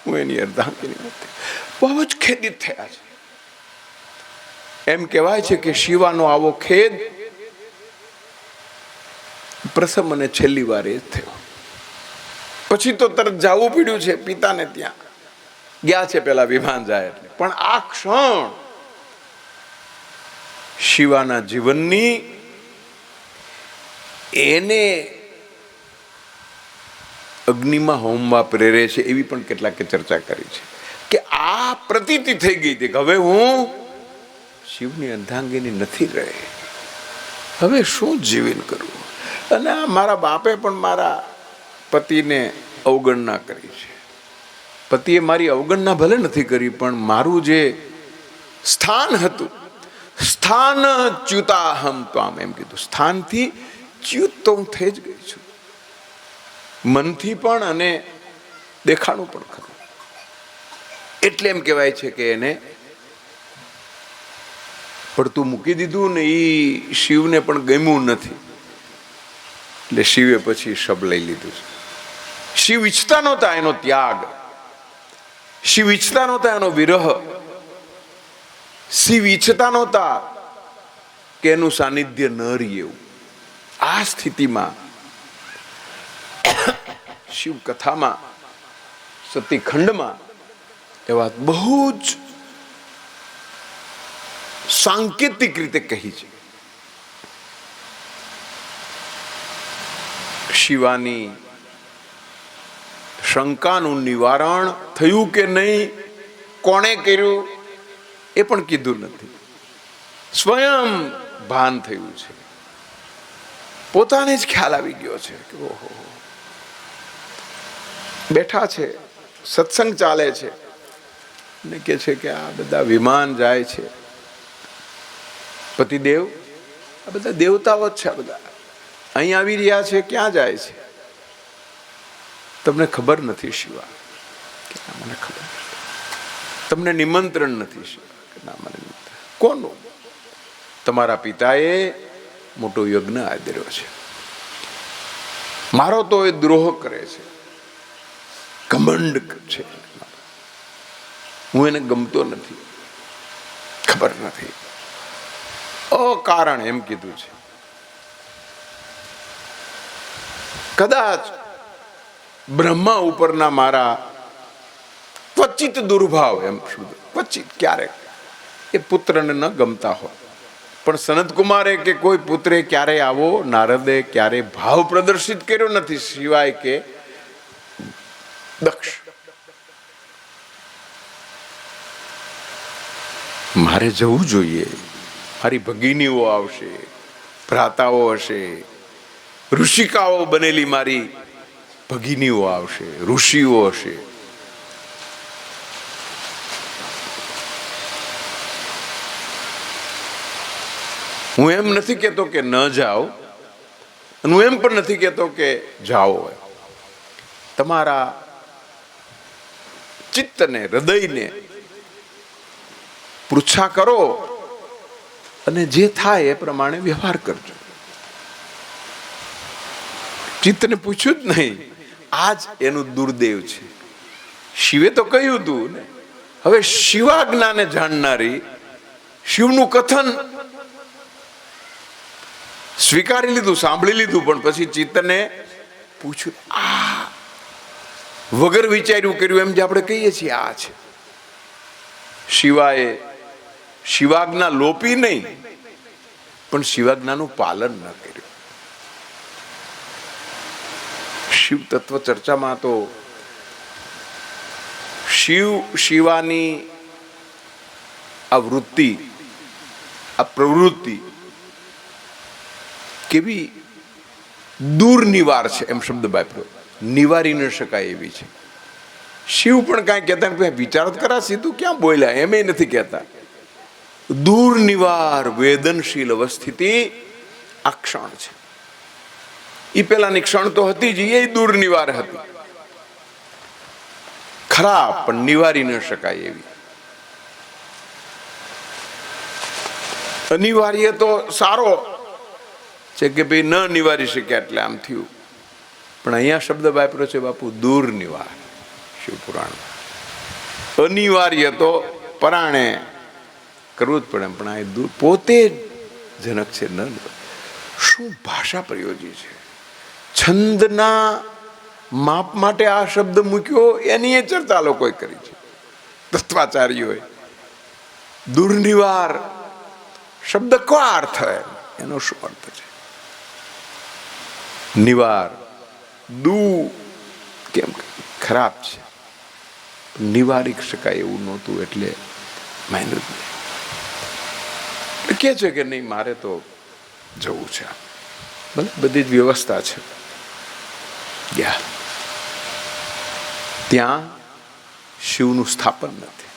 હું એની અર્ધાંગીની નથી. બહુ જ ખેદિત થયા છે. એમ કહેવાય છે કે શિવાનો આવો ખેદ પ્રથમ અને છેલ્લી વાર એ જ થયો. પછી તો તરત જવું પડ્યું છે પિતાને ત્યાં. ગયા છે પેલા વિમાન જાય એટલે. પણ આ ક્ષણ શિવાના જીવનની એને અગ્નિમાં હોમવા પ્રેરે છે એવી પણ કેટલાકે ચર્ચા કરી છે કે આ પ્રતીતિ થઈ ગઈ હતી કે હવે હું શિવની અર્ધાંગીની નથી રહી, હવે શું જીવન કરવું. અને મારા બાપે પણ મારા પતિને અવગણના કરી છે. પતિએ મારી અવગણના ભલે નથી કરી, પણ મારું જે સ્થાન હતું, સ્થાન ચ્યુતાહમ ત્વામ, એમ કીધું, સ્થાનથી ચ્યુત તો હું થઈ જ ગઈ છું, મનથી પણ અને દેખાણું પણ ખરું. એટલે એમ કહેવાય છે કે એને પડતું મૂકી દીધું ને એ શિવને પણ ગમ્યું નથી. એટલે શિવે પછી શબ લઈ લીધું છે. શિવ ઈચ્છતા નહોતા એનો ત્યાગ, શિવ ઈચ્છતા નહોતા એનો વિરહ, શિવ ઈચ્છતા નહોતા કે એનું સાનિધ્ય ન રહે. એવું આ સ્થિતિમાં શિવ કથામાં, સતીખંડમાં એ વાત બહુ જ સાંકેતિક રીતે કહી છે. શિવાની શંકાનું નિવારણ થયું કે નહીં, કોણે કર્યું એ પણ કીધું નથી. સ્વયં ભાન થયું છે, પોતાને જ ખ્યાલ આવી ગયો છે કે ઓહો, બેઠા છે, સત્સંગ ચાલે છે ને કે છે કે આ બધા વિમાન જાય છે, પતિદેવ, આ બધા દેવતાઓ જ છે, આ બધા અહીં આવી રહ્યા છે, ક્યાં જાય છે? તમને ખબર નથી શિવા? કે ના, મને ખબર નથી. તમને નિમંત્રણ નથી શિવા? કે ના, મને નિમંત્રણ. કોનું? તમારા પિતાએ મોટો યજ્ઞ આદર્યો છે, મારો તો એ દ્રોહ કરે છે, ઘમંડ છે, હું એને ગમતો નથી, ખબર નથી, અકારણ એમ કીધું છે. કદાચ બ્રહ્મા ઉપરના મારા ક્વચિત દુર્ભાવ, એમ ક્વચિત ક્યારેક એ પુત્રને ન ગમતા હોય, પણ સનત કુમારે કે કોઈ પુત્રે ક્યારે આવો, નારદે ક્યારે ભાવ પ્રદર્શિત કર્યો નથી, સિવાય કે દક્ષ. મારે જવું જોઈએ, મારી ભગિનીઓ આવશે, ભ્રાતાઓ હશે, ઋષિકાઓ બનેલી મારી ભગિનીઓ આવશે, ઋષિઓ હશે. હું એમ નથી કહેતો કે ન જાઓ, હું એમ પણ નથી કહેતો કે જાઓ. તમારા ચિત્તને, હૃદયને પૃચ્છા કરો અને જે થાય એ પ્રમાણે વ્યવહાર કરજો. ચિત્તને પૂછ્યું જ નહીં, આજ એનું દુર્દેવ છે. શિવે તો કહ્યું હતું ને. હવે શિવાજ્ઞાને જાણનારી, શિવનું કથન સ્વીકારી લીધું, સાંભળી લીધું, પણ પછી ચિત્તને પૂછ્યું, આ વગર વિચાર્યું કર્યું, એમ જે આપણે કહીએ છીએ આ છે. શિવાએ શિવાજ્ઞા લોપી નહીં, પણ શિવાજ્ઞાનું પાલન ન કર્યું. શિવ તત્વ ચર્ચામાં તો શિવાની આ વૃત્તિ, આ પ્રવૃત્તિ કેવી દૂર નિવાર છે એમ શબ્દ વાપર્યો. નિવારી ન શકાય એવી છે. શિવ પણ કાંઈ કહેતા નથી, વિચાર જ કરા, સીધું ક્યાં બોલ્યા એમ નથી કહેતા. દૂર નિવાર વેદનશીલ અવસ્થિતિ આ ક્ષણ છે. એ પેલાની ક્ષણ તો હતી જ, એ દૂર નિવાર હતી, ખરાબ પણ નિવારી ન શકાય એવી. અનિવાર્ય તો સારો છે કે ભાઈ ન નિવારી શક્યા એટલે આમ થયું, પણ અહીંયા શબ્દ વાપર્યો છે બાપુ દૂર નિવાર. શિવપુરાણ અનિવાર્ય તો પરાણે કરવું જ પડે, પણ આ દૂર પોતે જનક છે. ન શું ભાષા પ્રયોજી છે. છંદના માપ માટે આ શબ્દ મૂક્યો, એની ચર્ચા લોકોએ કરી છે તત્વાચાર્યોએ. દુર્નિવાર શબ્દ કો અર્થ હે, એનો શું અર્થ છે? નિવાર દુ કેમ ખરાબ છે, નિવારી શકાય એવું નહોતું, એટલે મહેનત કે છે કે નહીં મારે તો જવું છે. ભલે બધી જ વ્યવસ્થા છે, ગયા ત્યાં શિવનું સ્થાપન નથી.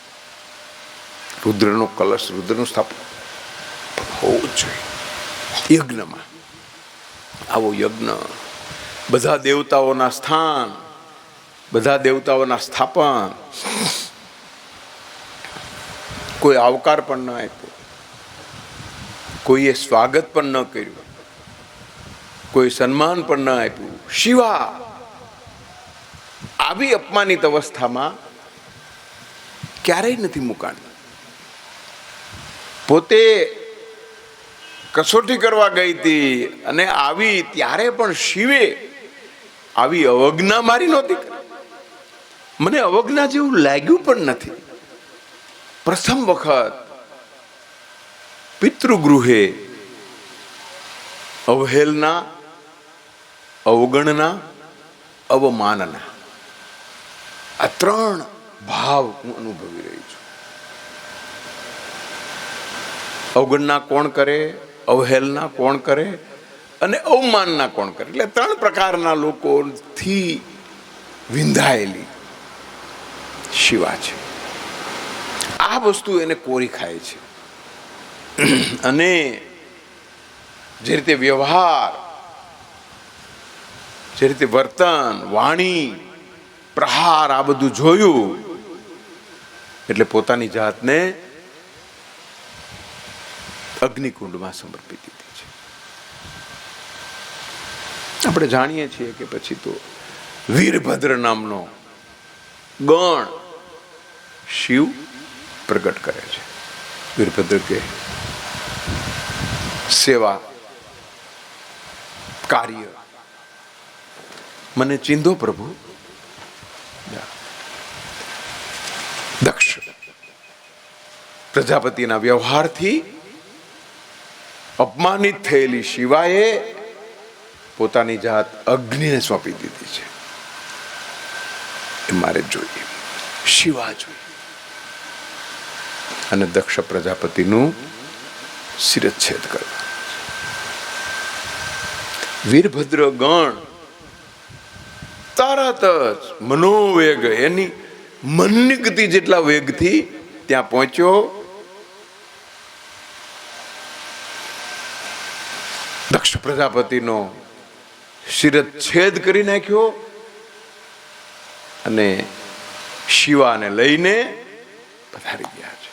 રુદ્રનો કલશ, રુદ્રનું સ્થાપન હોવું જ જોઈએ. યજ્ઞમાં આવો યજ્ઞ, બધા દેવતાઓના સ્થાન, બધા દેવતાઓના સ્થાપન, કોઈ આવકાર પણ ન આપ્યો, કોઈએ સ્વાગત પણ ન કર્યું, કોઈ સન્માન પણ ન આપ્યું. શિવા આવી અપમાનિત અવસ્થામાં ક્યારેય નથી મુકાણી. પોતે કસોટી કરવા ગઈ હતી અને આવી ત્યારે પણ શિવે આવી અવજ્ઞા મારી નહોતી. મને અવજ્ઞા જેવું લાગ્યું પણ નથી. પ્રથમ વખત પિતૃગૃહે અવહેલના, અવગણના, અવમાનના, આ ત્રણ ભાવ હું અનુભવી રહી છું. અવગણના કોણ કરે, અવહેલના કોણ કરે અને અવમાનના કોણ કરે, એટલે ત્રણ પ્રકારના લોકોથી વિંધાયેલી શિવા છે. આ વસ્તુ એને કોરી ખાય છે. અને જે રીતે વ્યવહાર, જે રીતે વર્તન, વાણી, પ્રહાર, આ બધું જોયું એટલે પોતાની જાતને અગ્નિકુંડમાં સમર્પિત દીધી છે. આપણે જાણીએ છીએ કે પછી તો વીરભદ્ર નામનો ગણ શિવ પ્રગટ કરે છે. વીરભદ્ર કે સેવા કાર્ય મને ચિંધો પ્રભુ. દક્ષ પ્રજાપતિના વ્યવહારથી અપમાનિત થયેલી શિવાએ પોતાની જાત અગ્નિને સોંપી દીધી છે. એ મારે જોઈએ, શિવા જોઈએ. અને દક્ષ પ્રજાપતિનું શિરચ્છેદ કરવા. વીરભદ્ર ગણ તરત જ મનોવેગ, એની મનની ગતિ જેટલા વેગથી ત્યાં પહોંચ્યો. દક્ષ પ્રજાપતિનો શિરચ્છેદ કરી નાખ્યો અને શિવાને લઈને પધારી ગયા છે.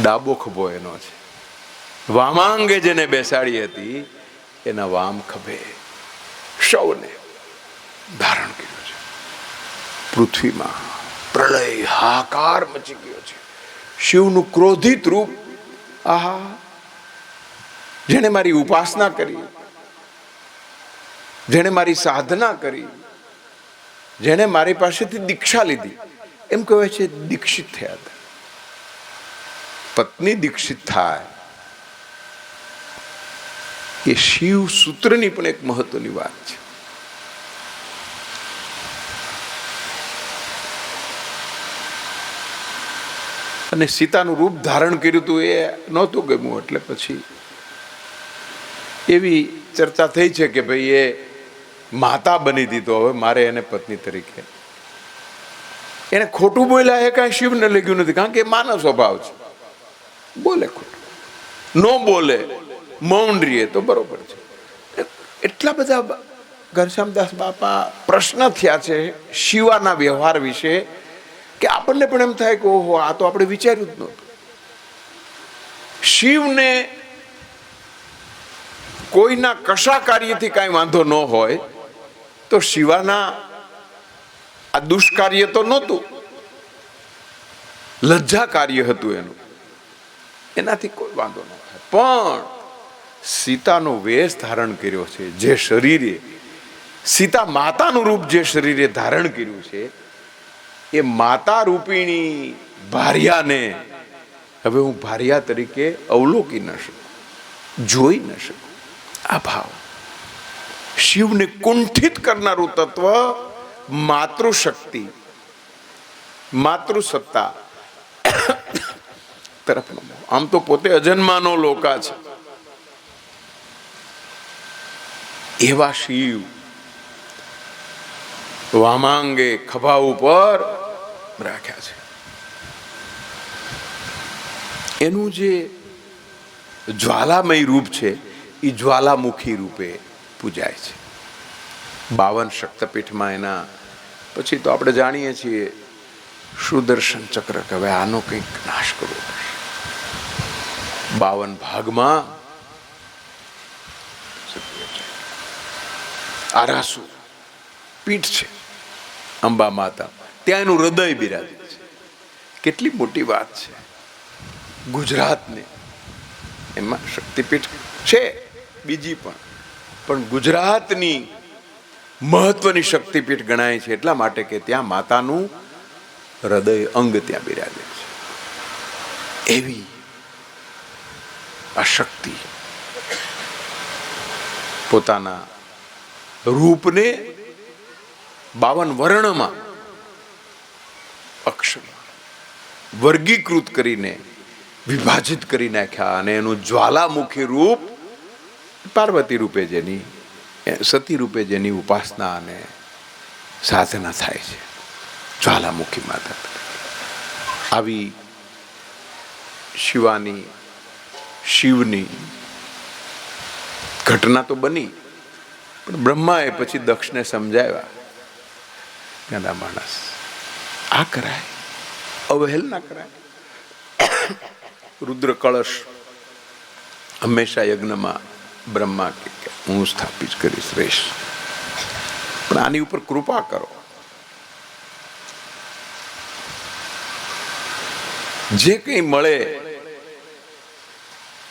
ડાબો ખભો એનો છે. વામાંગે જેને બેસાડી હતી એના વામ ખભે સૌને ધારણ કર્યું છે. પૃથ્વીમાં પ્રલય હાકાર મચી ગયો છે. શિવનું ક્રોધિત રૂપ, આહા જેણે મારી ઉપાસના કરી, જેણે મારી સાધના કરી, જેણે મારી પાસેથી દીક્ષા લીધી, એમ કહેવાય છે દીક્ષિત થયા હતા. પત્ની દીક્ષિત થાય એ શિવ સૂત્રની પણ એક મહત્વની વાત છે. અને સીતાનું રૂપ ધારણ કર્યું હતું એ નહોતું ગમ્યું, એટલે પછી એવી ચર્ચા થઈ છે કે ભાઈ એ માતા બની દીધો, હવે મારે એને પત્ની તરીકે. એને ખોટું બોલ્યા એ કાંઈ શિવને લાગ્યું નથી, કારણ કે એ માનવ સ્વભાવ છે. બોલે ખોટું, ન બોલે, મૌન રહીએ તો બરોબર છે. એટલા બધા ઘનશ્યામદાસ બાપા પ્રશ્ન થયા છે શિવાના વ્યવહાર વિશે કે આપણને પણ એમ થાય કે ઓહો, આ તો આપણે વિચાર્યું જ નહોતું. શિવને કોઈના કશા કાર્યથી કાંઈ વાંધો ન હોય તો શિવાના આ દુષ્કાર્ય તો નહોતું, લજ્જા કાર્ય હતું એનું, એનાથી કોઈ વાંધો ન થાય. પણ સીતાનો વેશ ધારણ કર્યો છે, જે શરીરે સીતા માતાનું રૂપ જે શરીરે ધારણ કર્યું છે, એ માતા રૂપિણી ભાર્યાને હવે હું ભાર્યા તરીકે અવલોકી ન શકું, જોઈ ન શકું. આ ભાવ શિવને કુંઠિત કરનારું તત્વ માતૃશક્તિ, માતૃસત્તા તરફનો. આમ તો પોતે અજન્માનો લોકા છે, એવા શિવ વામાંગે ખભા ઉપર રાખ્યા છે. એનું જે જ્વાલામય રૂપ છે એ જ્વાલામુખી રૂપે પૂજાય છે. 52 શક્તિપીઠમાં એના પછી તો આપણે જાણીએ છીએ સુદર્શન ચક્ર, કે હવે આનો કંઈક નાશ કરવો પડશે. 52 ભાગમાં આરાસુ પીઠ છે અંબા માતા, ત્યાં એનું હૃદય બિરાજે છે. કેટલી મોટી વાત છે. ગુજરાતને એમાં શક્તિપીઠ છે બીજી પણ ગુજરાતની મહત્વની શક્તિપીઠ ગણાય છે એટલા માટે કે ત્યાં માતાનું હૃદય અંગ ત્યાં બિરાજે છે. એવી આ શક્તિ પોતાના રૂપને 52 વર્ણમાં અક્ષરમાં વર્ગીકૃત કરીને વિભાજિત કરી નાખ્યા. અને એનું જ્વાલામુખી રૂપ પાર્વતી રૂપે જેની, સતી રૂપે જેની ઉપાસના અને સાધના થાય છે, જ્વાલામુખી માતા. આવી શિવની ઘટના તો બની, પણ બ્રહ્માએ પછી દક્ષને સમજાવ્યા, ગાંડા માણસ આ કરાય, અવહેલના કરાય. રુદ્ર કળશ હંમેશા યજ્ઞમાં બ્રહ્મા કે હું સ્થાપિત કરીશ રહીશ, પણ આની ઉપર કૃપા કરો. જે કંઈ મળે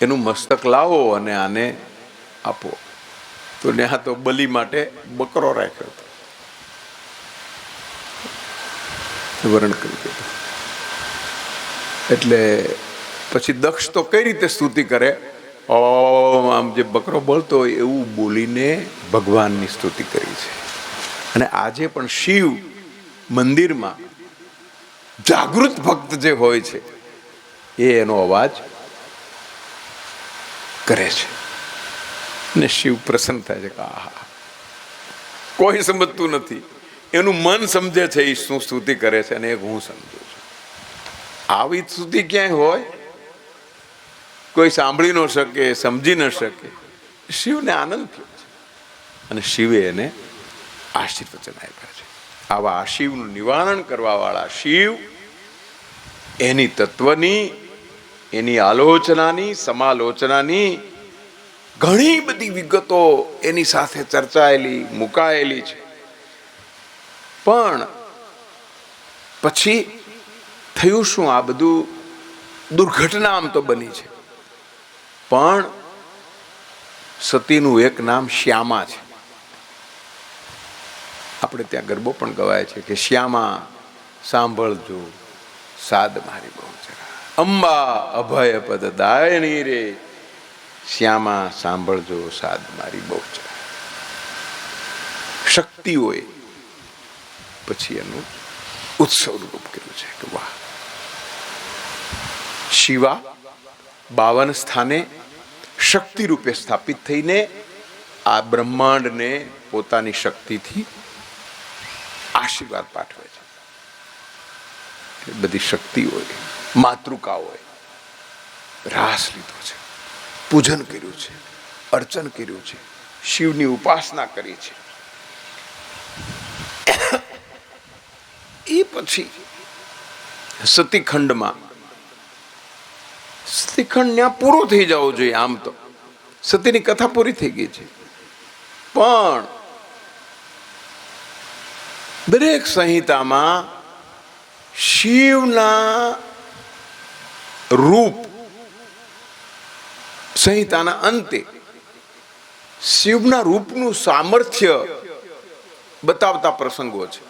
એનું મસ્તક લાવો અને આને આપો. તો ત્યાં તો બલિ માટે બકરો રાખ્યો હતો, વર્ણ કરી દીધું. એટલે પછી દક્ષ તો કઈ રીતે સ્તુતિ કરે, આમ જે બકરો બોલતો હોય એવું બોલીને ભગવાનની સ્તુતિ કરી છે. અને આજે પણ શિવ મંદિરમાં જાગૃત ભક્ત જે હોય છે એ એનો અવાજ કરે છે ને શિવ પ્રસન્ન થાય છે કે આહા, કોઈ સમજતું નથી, એનું મન સમજે છે એ શું સ્તુતિ કરે છે અને હું સમજુ છું. આવી સ્તુતિ ક્યાંય હોય, કોઈ સાંભળી ન શકે, સમજી ન શકે. શિવને આનંદ થયો છે અને શિવે એને આશીર્વચન આપ્યા છે. આવા શિવનું નિવારણ કરવા વાળા શિવ, એની તત્વની, એની આલોચનાની, સમાલોચનાની ઘણી બધી વિગતો એની સાથે ચર્ચાયેલી, મુકાયેલી છે. પણ પછી થયું શું? આ બધું દુર્ઘટના આમ તો બની છે, પણ સતીનું એક નામ શ્યામા છે. આપણે ત્યાં ગરબો પણ ગવાય છે કે શ્યામા સાંભળજો સાદ મારી બહુચરા, અંબા અભય પદ દાયણી રે, શ્યામા સાંભળજો સાદ મારી બહુચરા. શક્તિઓએ પછી એનું ઉત્સવ રૂપ કર્યું છે કે વાહ, શિવા 52 સ્થાને શક્તિ રૂપે સ્થાપિત થઈને આ બ્રહ્માંડને પોતાની શક્તિથી આશીર્વાદ પાઠવે છે. બધી શક્તિઓએ, માતૃકાઓએ રાસ લીધો છે, પૂજન કર્યું છે, અર્ચન કર્યું છે, શિવની ઉપાસના કરી છે. એ પછી સતીખંડમાં, સતીખંડ ત્યાં પૂરો થઈ જવો જોઈએ. આમ તો સતીની કથા પૂરી થઈ ગઈ છે, પણ દરેક સંહિતામાં શિવના રૂપ, સંહિતાના અંતે શિવના રૂપનું સામર્થ્ય બતાવતા પ્રસંગો છે.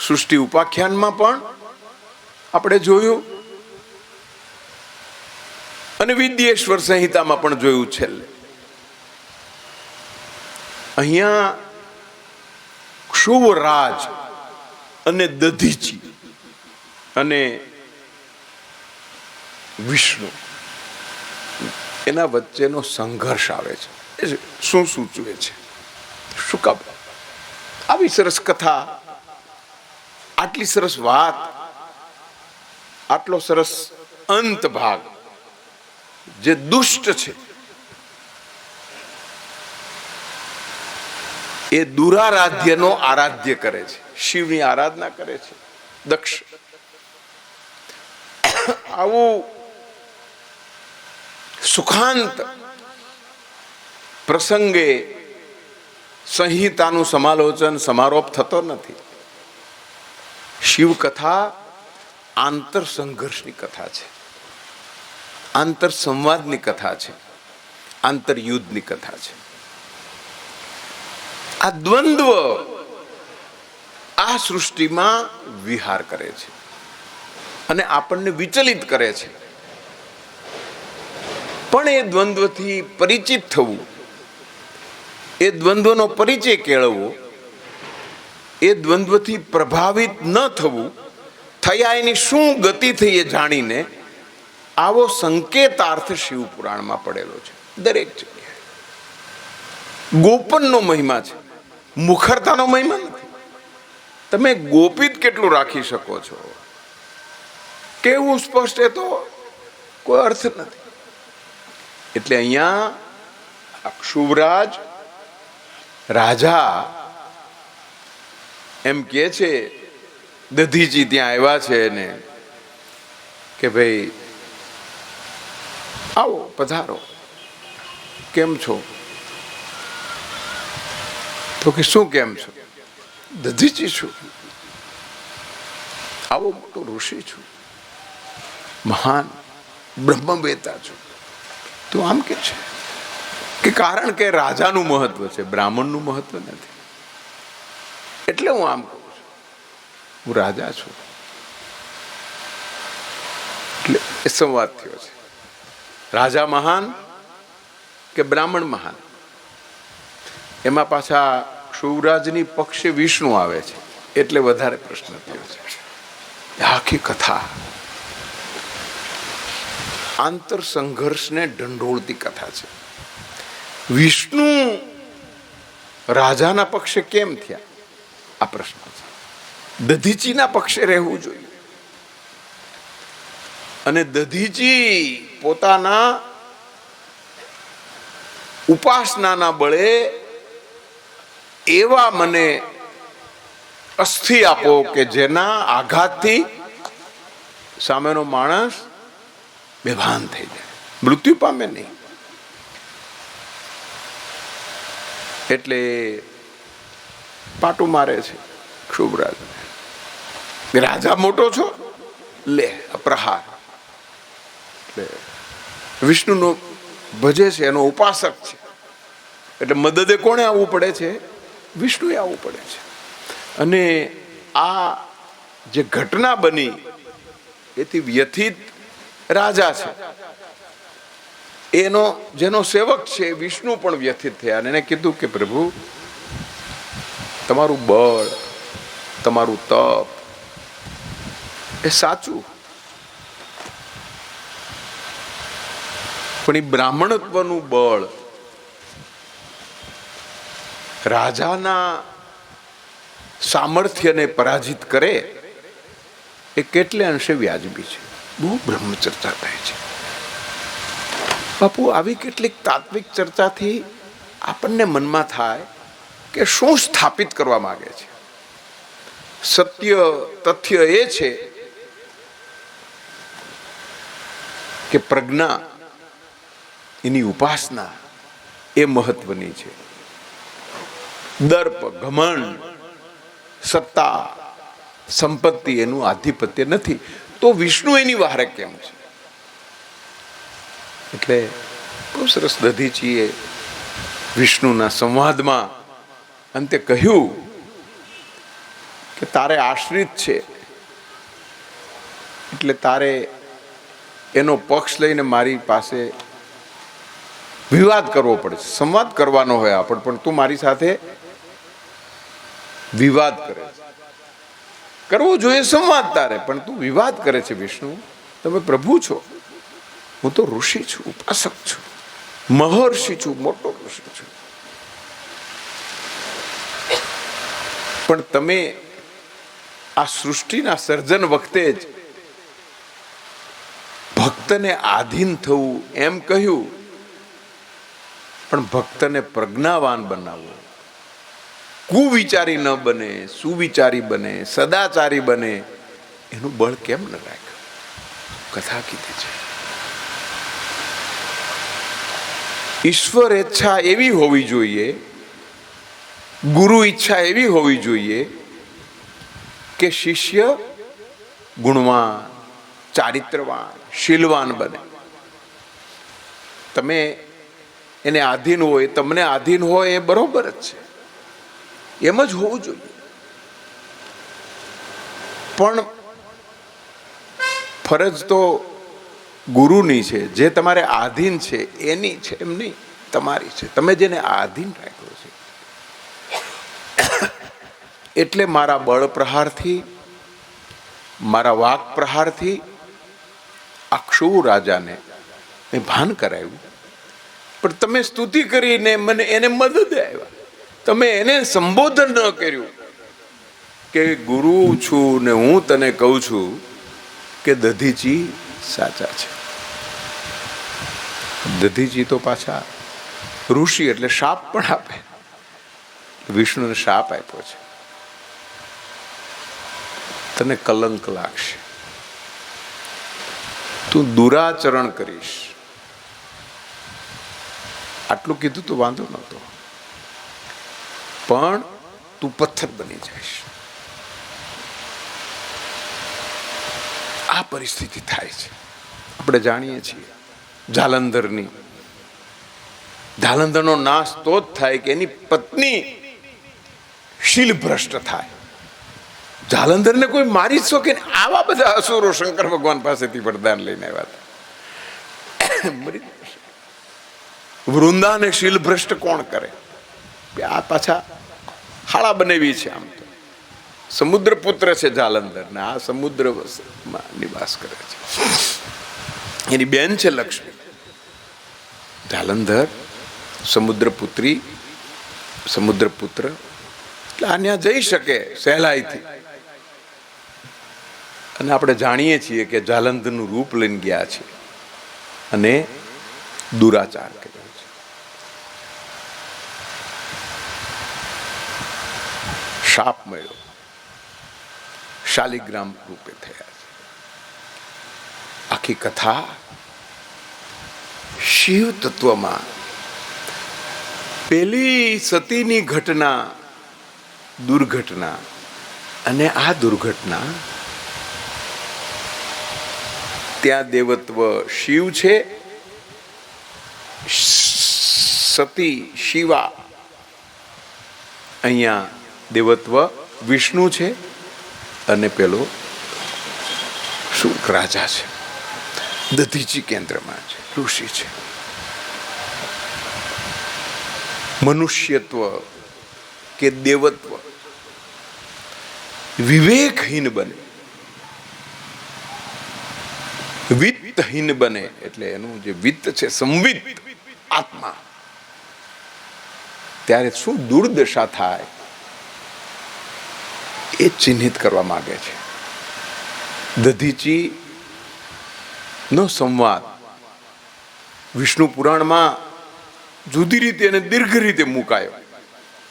સૃષ્ટિ ઉપાખ્યાનમાં પણ આપણે જોયું અને વિદ્યેશ્વર સંહિતામાં પણ જોયું. છેલ્લે અહીંયા ક્ષુવરાજ અને દધીચી અને વિષ્ણુ એના વચ્ચેનો સંઘર્ષ આવે છે. એ શું સૂચવે છે? શું કામ આવી સરસ કથા, આટલી સરસ વાત, આટલો સરસ અંત ભાગ, જે દુષ્ટ છે એ દુરારાધ્યનો આરાધ્ય કરે છે, શિવની આરાધના કરે છે. દક્ષ આવું સુખાંત પ્રસંગે સંહિતાનું સમાલોચન સમારોપ થતો નથી. શિવ કથા આંતર સંઘર્ષની કથા છે, આંતર સંવાદની કથા છે, આંતર યુદ્ધની કથા છે. આ દ્વંદ્વ આ સૃષ્ટિમાં વિહાર કરે છે અને આપણને વિચલિત કરે છે. પણ એ દ્વંદ્વથી પરિચિત થવું, એ દ્વંદ્વનો પરિચય કેળવવો, એ દ્વંદ્વથી પ્રભાવિત ન થવું, થયા એની શું ગતિ થઈ એ જાણીને આવો સંકેતાર્થ શિવ પુરાણમાં પડેલો છે દરેક જગ્યાએ. ગોપનનો મહિમા છે, મુખરતાનો મહિમા નથી. તમે ગોપિત કેટલું રાખી શકો છો, કેવું સ્પષ્ટ, એ તો કોઈ અર્થ નથી. એટલે અહીંયા અક્ષુવરાજ રાજા એમ કે છે, દધીજી ત્યાં આવ્યા છે ને કે ભાઈ આવો પધારો, કેમ છો? તો કે શું કેમ છો? દધીજી છું, આવો મોટો ઋષિ છું, મહાન બ્રહ્મવેતા છું. તો આમ કે છે કે કારણ કે રાજાનું મહત્વ છે, બ્રાહ્મણનું મહત્વ નથી, એટલે હું આમ કહું છું, હું રાજા છું. એટલે એ સંવાદ થયો છે. રાજા મહાન કે બ્રાહ્મણ મહાન? એમાં પાછા ક્ષુવરાજની પક્ષે વિષ્ણુ આવે છે, એટલે વધારે પ્રશ્ન થયો છે. આખી કથા આંતર સંઘર્ષને ઢંઢોળતી કથા છે. વિષ્ણુ રાજાના પક્ષે કેમ થયા? આ પ્રશ્ન છે. દધીચીના પક્ષે રહેવું જોઈએ, અને દધીચી પોતાના ઉપાસનાના બળે એવા મને અસ્થિ આપો કે જેના આઘાતથી સામેનો માણસ બેભાન થઈ જાય, મૃત્યુ પામે નહીં. એટલે પાટું મારે છે ક્ષુભરાજ. રાજા મોટો છો, લે પ્રહાર. એટલે વિષ્ણુનો ભજે છે, એનો ઉપાસક છે. એટલે મદદે કોણે આવવું પડે છે? વિષ્ણુએ આવવું પડે છે. અને આ જે ઘટના બની એથી વ્યથિત રાજા છે, એનો જેનો સેવક છે વિષ્ણુ પણ વ્યથિત થયા અને એને કીધું કે પ્રભુ, તમારું બળ, તમારું તપ એ સાચું, પણ એ બ્રાહ્મણત્વનું બળ રાજાના સામર્થ્યને પરાજિત કરે એ કેટલે અંશે વ્યાજબી છે. બહુ બ્રહ્મ ચર્ચા થાય છે બાપુ. આવી કેટલીક તાત્વિક ચર્ચાથી આપણને મનમાં થાય કે શું સ્થાપિત કરવા માંગે છે. સત્ય તથ્ય એ છે કે પ્રજ્ઞા, એની ઉપાસના એ મહત્વની છે. દર્પ, ઘમંડ, સત્તા, સંપત્તિ એનું આધિપત્ય નથી. તો વિષ્ણુ એની વહારે કેમ છે? એટલે બહુ સરસ દધીચીએ વિષ્ણુના સંવાદમાં અંતે કહ્યું કે તારે આશ્રિત છે એટલે તારે એનો પક્ષ લઈને મારી પાસે વિવાદ કરવો પડે છે. સંવાદ કરવાનો હોય આપણે, પણ તું મારી સાથે વિવાદ કરે છે. કરવો જોઈએ સંવાદ તારે, પણ તું વિવાદ કરે છે. વિષ્ણુ, તમે પ્રભુ છો, હું તો ઋષિ છું, ઉપાસક છું, મહર્ષિ છું, મોટો ઋષિ છું. પણ તમે આ સૃષ્ટિના સર્જન વખતે જ ભક્તને આધીન થવું એમ કહ્યું, પણ ભક્તને પ્રજ્ઞાવાન બનાવવો, કુવિચારી ન બને, સુવિચારી બને, સદાચારી બને, એનું બળ કેમ ન રાખ્યું? કથા કીધી છે. ઈશ્વર ઈચ્છા એવી હોવી જોઈએ, ગુરુ ઈચ્છા એવી હોવી જોઈએ કે શિષ્ય ગુણવાન, ચારિત્રવાન, શીલવાન બને. તમે એને આધીન હોય, તમને આધીન હોય, એ બરોબર જ છે, એમ જ હોવું જોઈએ. પણ ફરજ તો ગુરુની છે. જે તમારે આધીન છે એની છે, એમ નહીં, તમારી છે. તમે જેને આધીન રાખ્યો છે, એટલે મારા બળ પ્રહારથી, મારા વાક પ્રહારથી અક્ષુ રાજાને મેં ભાન કરાવ્યું. પણ તમે સ્તુતિ કરીને મને એને મદદ આવ્યા, તમે એને સંબોધન ન કર્યું કે ગુરુ છું ને હું તને કહું છું કે દધીચી સાચા છે. દધીચી તો પાછા ઋષિ એટલે શાપ પણ આપે. વિષ્ણુને શાપ આપ્યો છે, તને કલંક લાગશે, તું દુરાચરણ કરીશ. આટલું કીધું તો વાંધો નહોતો, પણ તું પથ્થર બની જઈશ. આ પરિસ્થિતિ થાય છે. આપણે જાણીએ છીએ જાલંધરની. જાલંધરનો નાશ તો જ થાય કે એની પત્ની શીલ ભ્રષ્ટ થાય. જાલંધરને કોઈ મારી શકે ને? આવા બધા અસુરો શંકર ભગવાન પાસેથી વરદાન લઈને આવ્યા હતા. વૃંદાને શીલ ભ્રષ્ટ કોણ કરે? આ પાછા હાળા બનેવી છે. આમ તો સમુદ્ર પુત્ર છે જાલંધર ને આ સમુદ્રમાં નિવાસ કરે છે. એની બેન છે લક્ષ્મી. જાલંધર સમુદ્ર પુત્રી, સમુદ્ર પુત્ર, એટલે આ ત્યાં જઈ શકે સહેલાઈથી. અને આપણે જાણીએ છીએ કે જાલંધરનું રૂપ લઈને ગયા છે અને દુરાચાર કર્યો છે. શાપ મળ્યો, શાલિગ્રામ રૂપે થયા છે. આખી કથા શિવ તત્વમાં પેલી સતીની ઘટના, દુર્ઘટના, અને આ દુર્ઘટના ત્યાં દેવત્વ શિવ છે સતી શિવા, અહીંયા દેવત્વ વિષ્ણુ છે અને પેલો શુક રાજા છે, દધીચી કેન્દ્રમાં છે, ઋષિ છે. મનુષ્યત્વ કે દેવત્વ વિવેકહીન બને, વિત્તહીન બને, એટલે એનું જે વિત્ત છે સંવિત આત્મા, ત્યારે શું દુર્દશા થાય એ ચિહ્નિત કરવા માંગે છે. દધીચી નો સંવાદ વિષ્ણુ પુરાણમાં જુદી રીતે અને દીર્ઘ રીતે મુકાયો,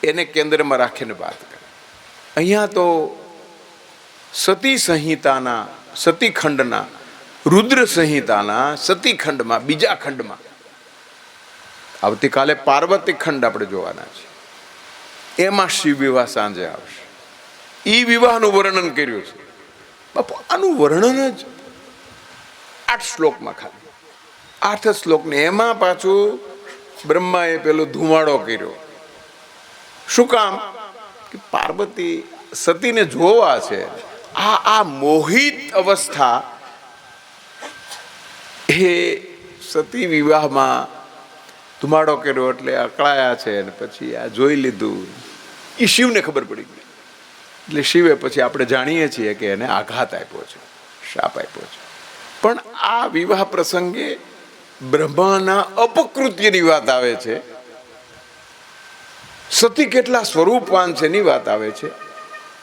એને કેન્દ્રમાં રાખીને વાત કરે. અહીંયા તો સતી સંહિતાના સતીખંડના, રુદ્ર સંહિતાના સતીખંડમાં, બીજા ખંડમાં આવતીકાલે પાર્વતી ખંડ આપણે જોવાના છે, એમાં શિવ વિવાહ સાંજે આવશે. ઈ વિવાહનું વર્ણન કર્યું છે. બાપુ આનું વર્ણન જ 8 શ્લોકમાં, ખાલી 8 શ્લોકને, એમાં પાછું બ્રહ્માએ પેલો ધુમાડો કર્યો. શું કામ? કે પાર્વતી સતીને જોવા છે. આ મોહિત અવસ્થા એ સતી વિવાહમાં ધુમાડો કર્યો એટલે અકળાયા છે, અને પછી આ જોઈ લીધું, એ શિવને ખબર પડી ગઈ. એટલે શિવે પછી આપણે જાણીએ છીએ કે એને આઘાત આપ્યો છે, શાપ આપ્યો છે. પણ આ વિવાહ પ્રસંગે બ્રહ્માના અપકૃત્યની વાત આવે છે, સતી કેટલા સ્વરૂપવાન છે એની વાત આવે છે,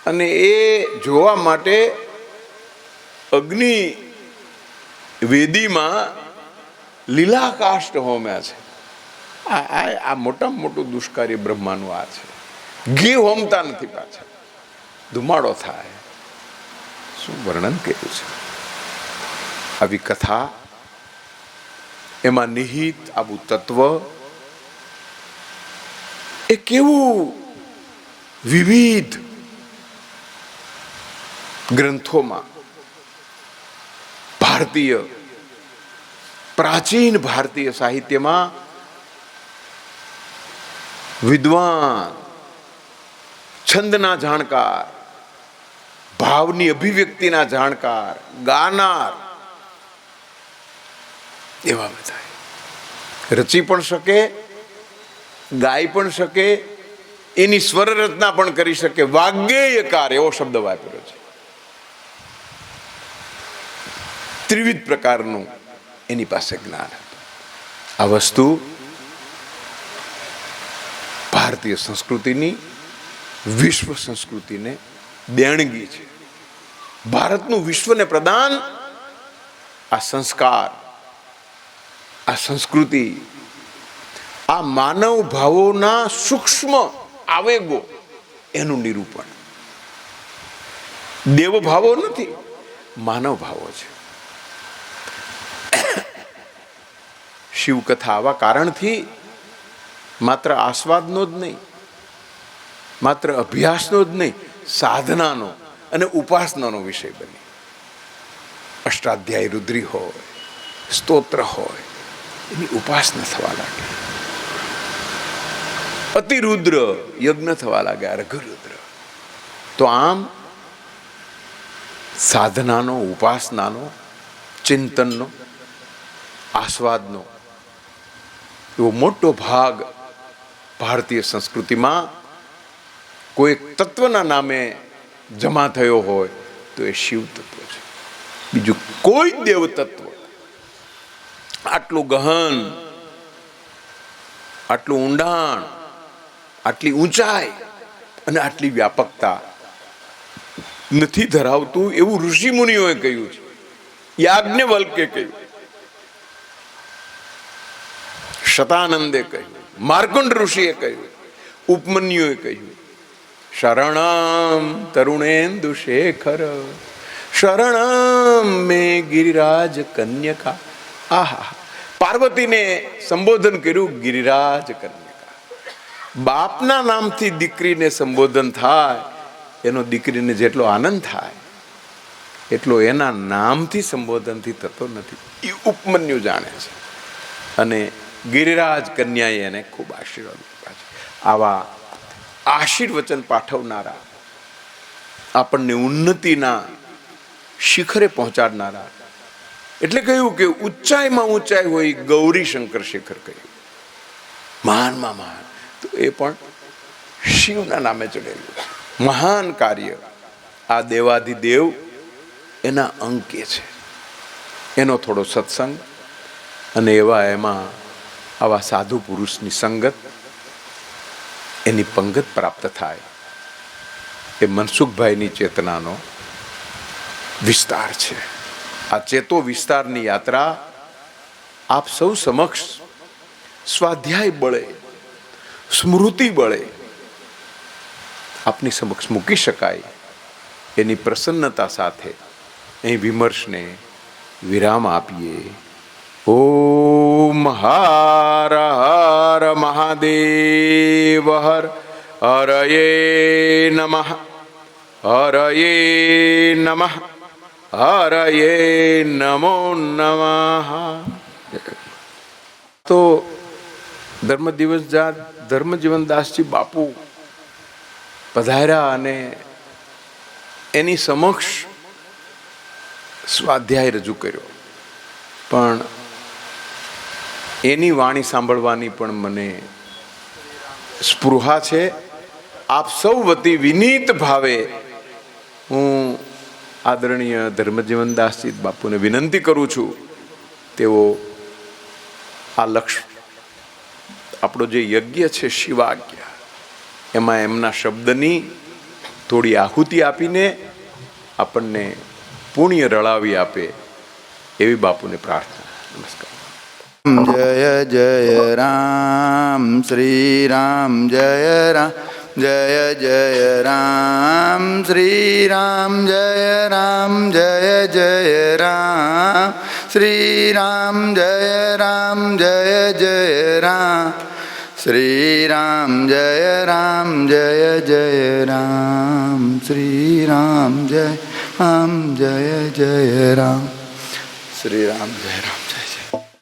અને એ જોવા માટે અગ્નિ વેદીમાં લીલા કાષ્ટ હોમ્યા છે. આ મોટામાં મોટું દુષ્કાર્ય બ્રહ્માનું આ છે. ઘી હોમતા નથી, પાછા ધુમાડો થાય. શું વર્ણન કર્યું છે! આવી કથા, એમાં નિહિત આવું તત્વ, એ કેવું વિવિધ ગ્રંથોમાં, ભારતીય પ્રાચીન ભારતીય સાહિત્યમાં વિદ્વાન, છંદના જાણકાર, ભાવની અભિવ્યક્તિના જાણકાર, ગાનાર, એવા બધા રચી પણ શકે, ગાઈ પણ શકે, એની સ્વર રચના પણ કરી શકે. વાગ્ગેયકાર એવો શબ્દ વાપર્યો છે. ત્રિવિધ પ્રકારનું એની પાસે જ્ઞાન હતું. આ વસ્તુ ભારતીય સંસ્કૃતિની, વિશ્વ સંસ્કૃતિને દેણગી છે. ભારતનું વિશ્વને પ્રદાન આ સંસ્કાર, આ સંસ્કૃતિ, આ માનવ ભાવોના સૂક્ષ્મ આવેગો, એનું નિરૂપણ. દેવ ભાવો નથી, માનવ ભાવો છે. શિવકથા આવા કારણથી માત્ર આસ્વાદનો જ નહીં, માત્ર અભ્યાસનો જ નહીં, સાધનાનો અને ઉપાસનાનો વિષય બની. અષ્ટાધ્યાયી રુદ્રી હોય, સ્તોત્ર હોય, એની ઉપાસના થવા લાગે. અતિરુદ્ર યજ્ઞ થવા લાગ્યા, રઘુરુદ્ર. તો આમ સાધનાનો, ઉપાસનાનો, ચિંતનનો, આસ્વાદનો એવો મોટો ભાગ ભારતીય સંસ્કૃતિમાં કોઈ તત્વના નામે જમા થયો હોય તો એ શિવ તત્વ છે. બીજું કોઈ દેવ તત્વ આટલું ગહન, આટલું ઊંડાણ, આટલી ઊંચાઈ અને આટલી વ્યાપકતા નથી ધરાવતું એવું ઋષિ મુનિઓએ કહ્યું છે. યાજ્ઞવલ્કે કહ્યું, શતાનંદે કહ્યું, માર્કંડ ઋષિએ કહ્યું, ઉપમન્યુએ કહ્યું, શરણમ તરુણેન્દુ શેખર શરણમ મે ગિરિરાજ કન્યકા. આહા, પાર્વતીને સંબોધન કર્યું ગિરિરાજ કન્યકા. બાપના નામથી દીકરીને સંબોધન થાય એનો દીકરીને જેટલો આનંદ થાય એટલો એના નામથી સંબોધનથી થતો નથી. એ ઉપમન્યુ જાણે છે. અને ગિરિરાજ કન્યાએ એને ખૂબ આશીર્વાદ આપ્યા છે. આવા આશીર્વચન પાઠવનારા, આપણને ઉન્નતિના શિખરે પહોંચાડનારા, એટલે કહ્યું કે ઊંચાઈમાં ઊંચાઈ હોય ગૌરી શંકર શિખર કહ્યું, મહાનમાં મહાન, તો એ પણ શિવના નામે ચડેલું મહાન કાર્ય આ દેવાધિદેવ એના અંકે છે. એનો થોડો સત્સંગ અને એમાં આવા સાધુ પુરુષની સંગત, એની પંગત પ્રાપ્ત થાય, એ મનસુખભાઈની ચેતનાનો વિસ્તાર છે. આ ચેતો વિસ્તારની યાત્રા આપ સૌ સમક્ષ સ્વાધ્યાય બળે, સ્મૃતિ બળે આપની સમક્ષ મૂકી શકાય, એની પ્રસન્નતા સાથે અહીં વિમર્શને વિરામ આપીએ. ઓમ હર હર મહાદેવ હર હરયે નમઃ હરયે નમઃ હરયે નમો નમઃ. તો ધર્મજીવનદાસજી બાપુ પધાર્યા અને એની સમક્ષ સ્વાધ્યાય રજૂ કર્યો, પણ એની વાણી સાંભળવાની પણ મને સ્પૃહા છે. આપ સૌ વતી વિનીત ભાવે હું આદરણીય ધર્મજીવનદાસજી બાપુને વિનંતી કરું છું, તેઓ આ લક્ષ્ય, આપણો જે યજ્ઞ છે શિવાજ્ઞ, એમાં એમના શબ્દની થોડી આહુતિ આપીને આપણને પુણ્ય રળાવી આપે એવી બાપુને પ્રાર્થના. નમસ્કાર. જય જય રામ શ્રી રામ જય રામ જય જય રામ શ્રી રામ જય રામ જય જય રામ શ્રી રામ જય રામ જય જય રામ શ્રી રામ જય રામ જય જય રામ શ્રી રામ જય રામ જય જય રામ શ્રી રામ જય રામ.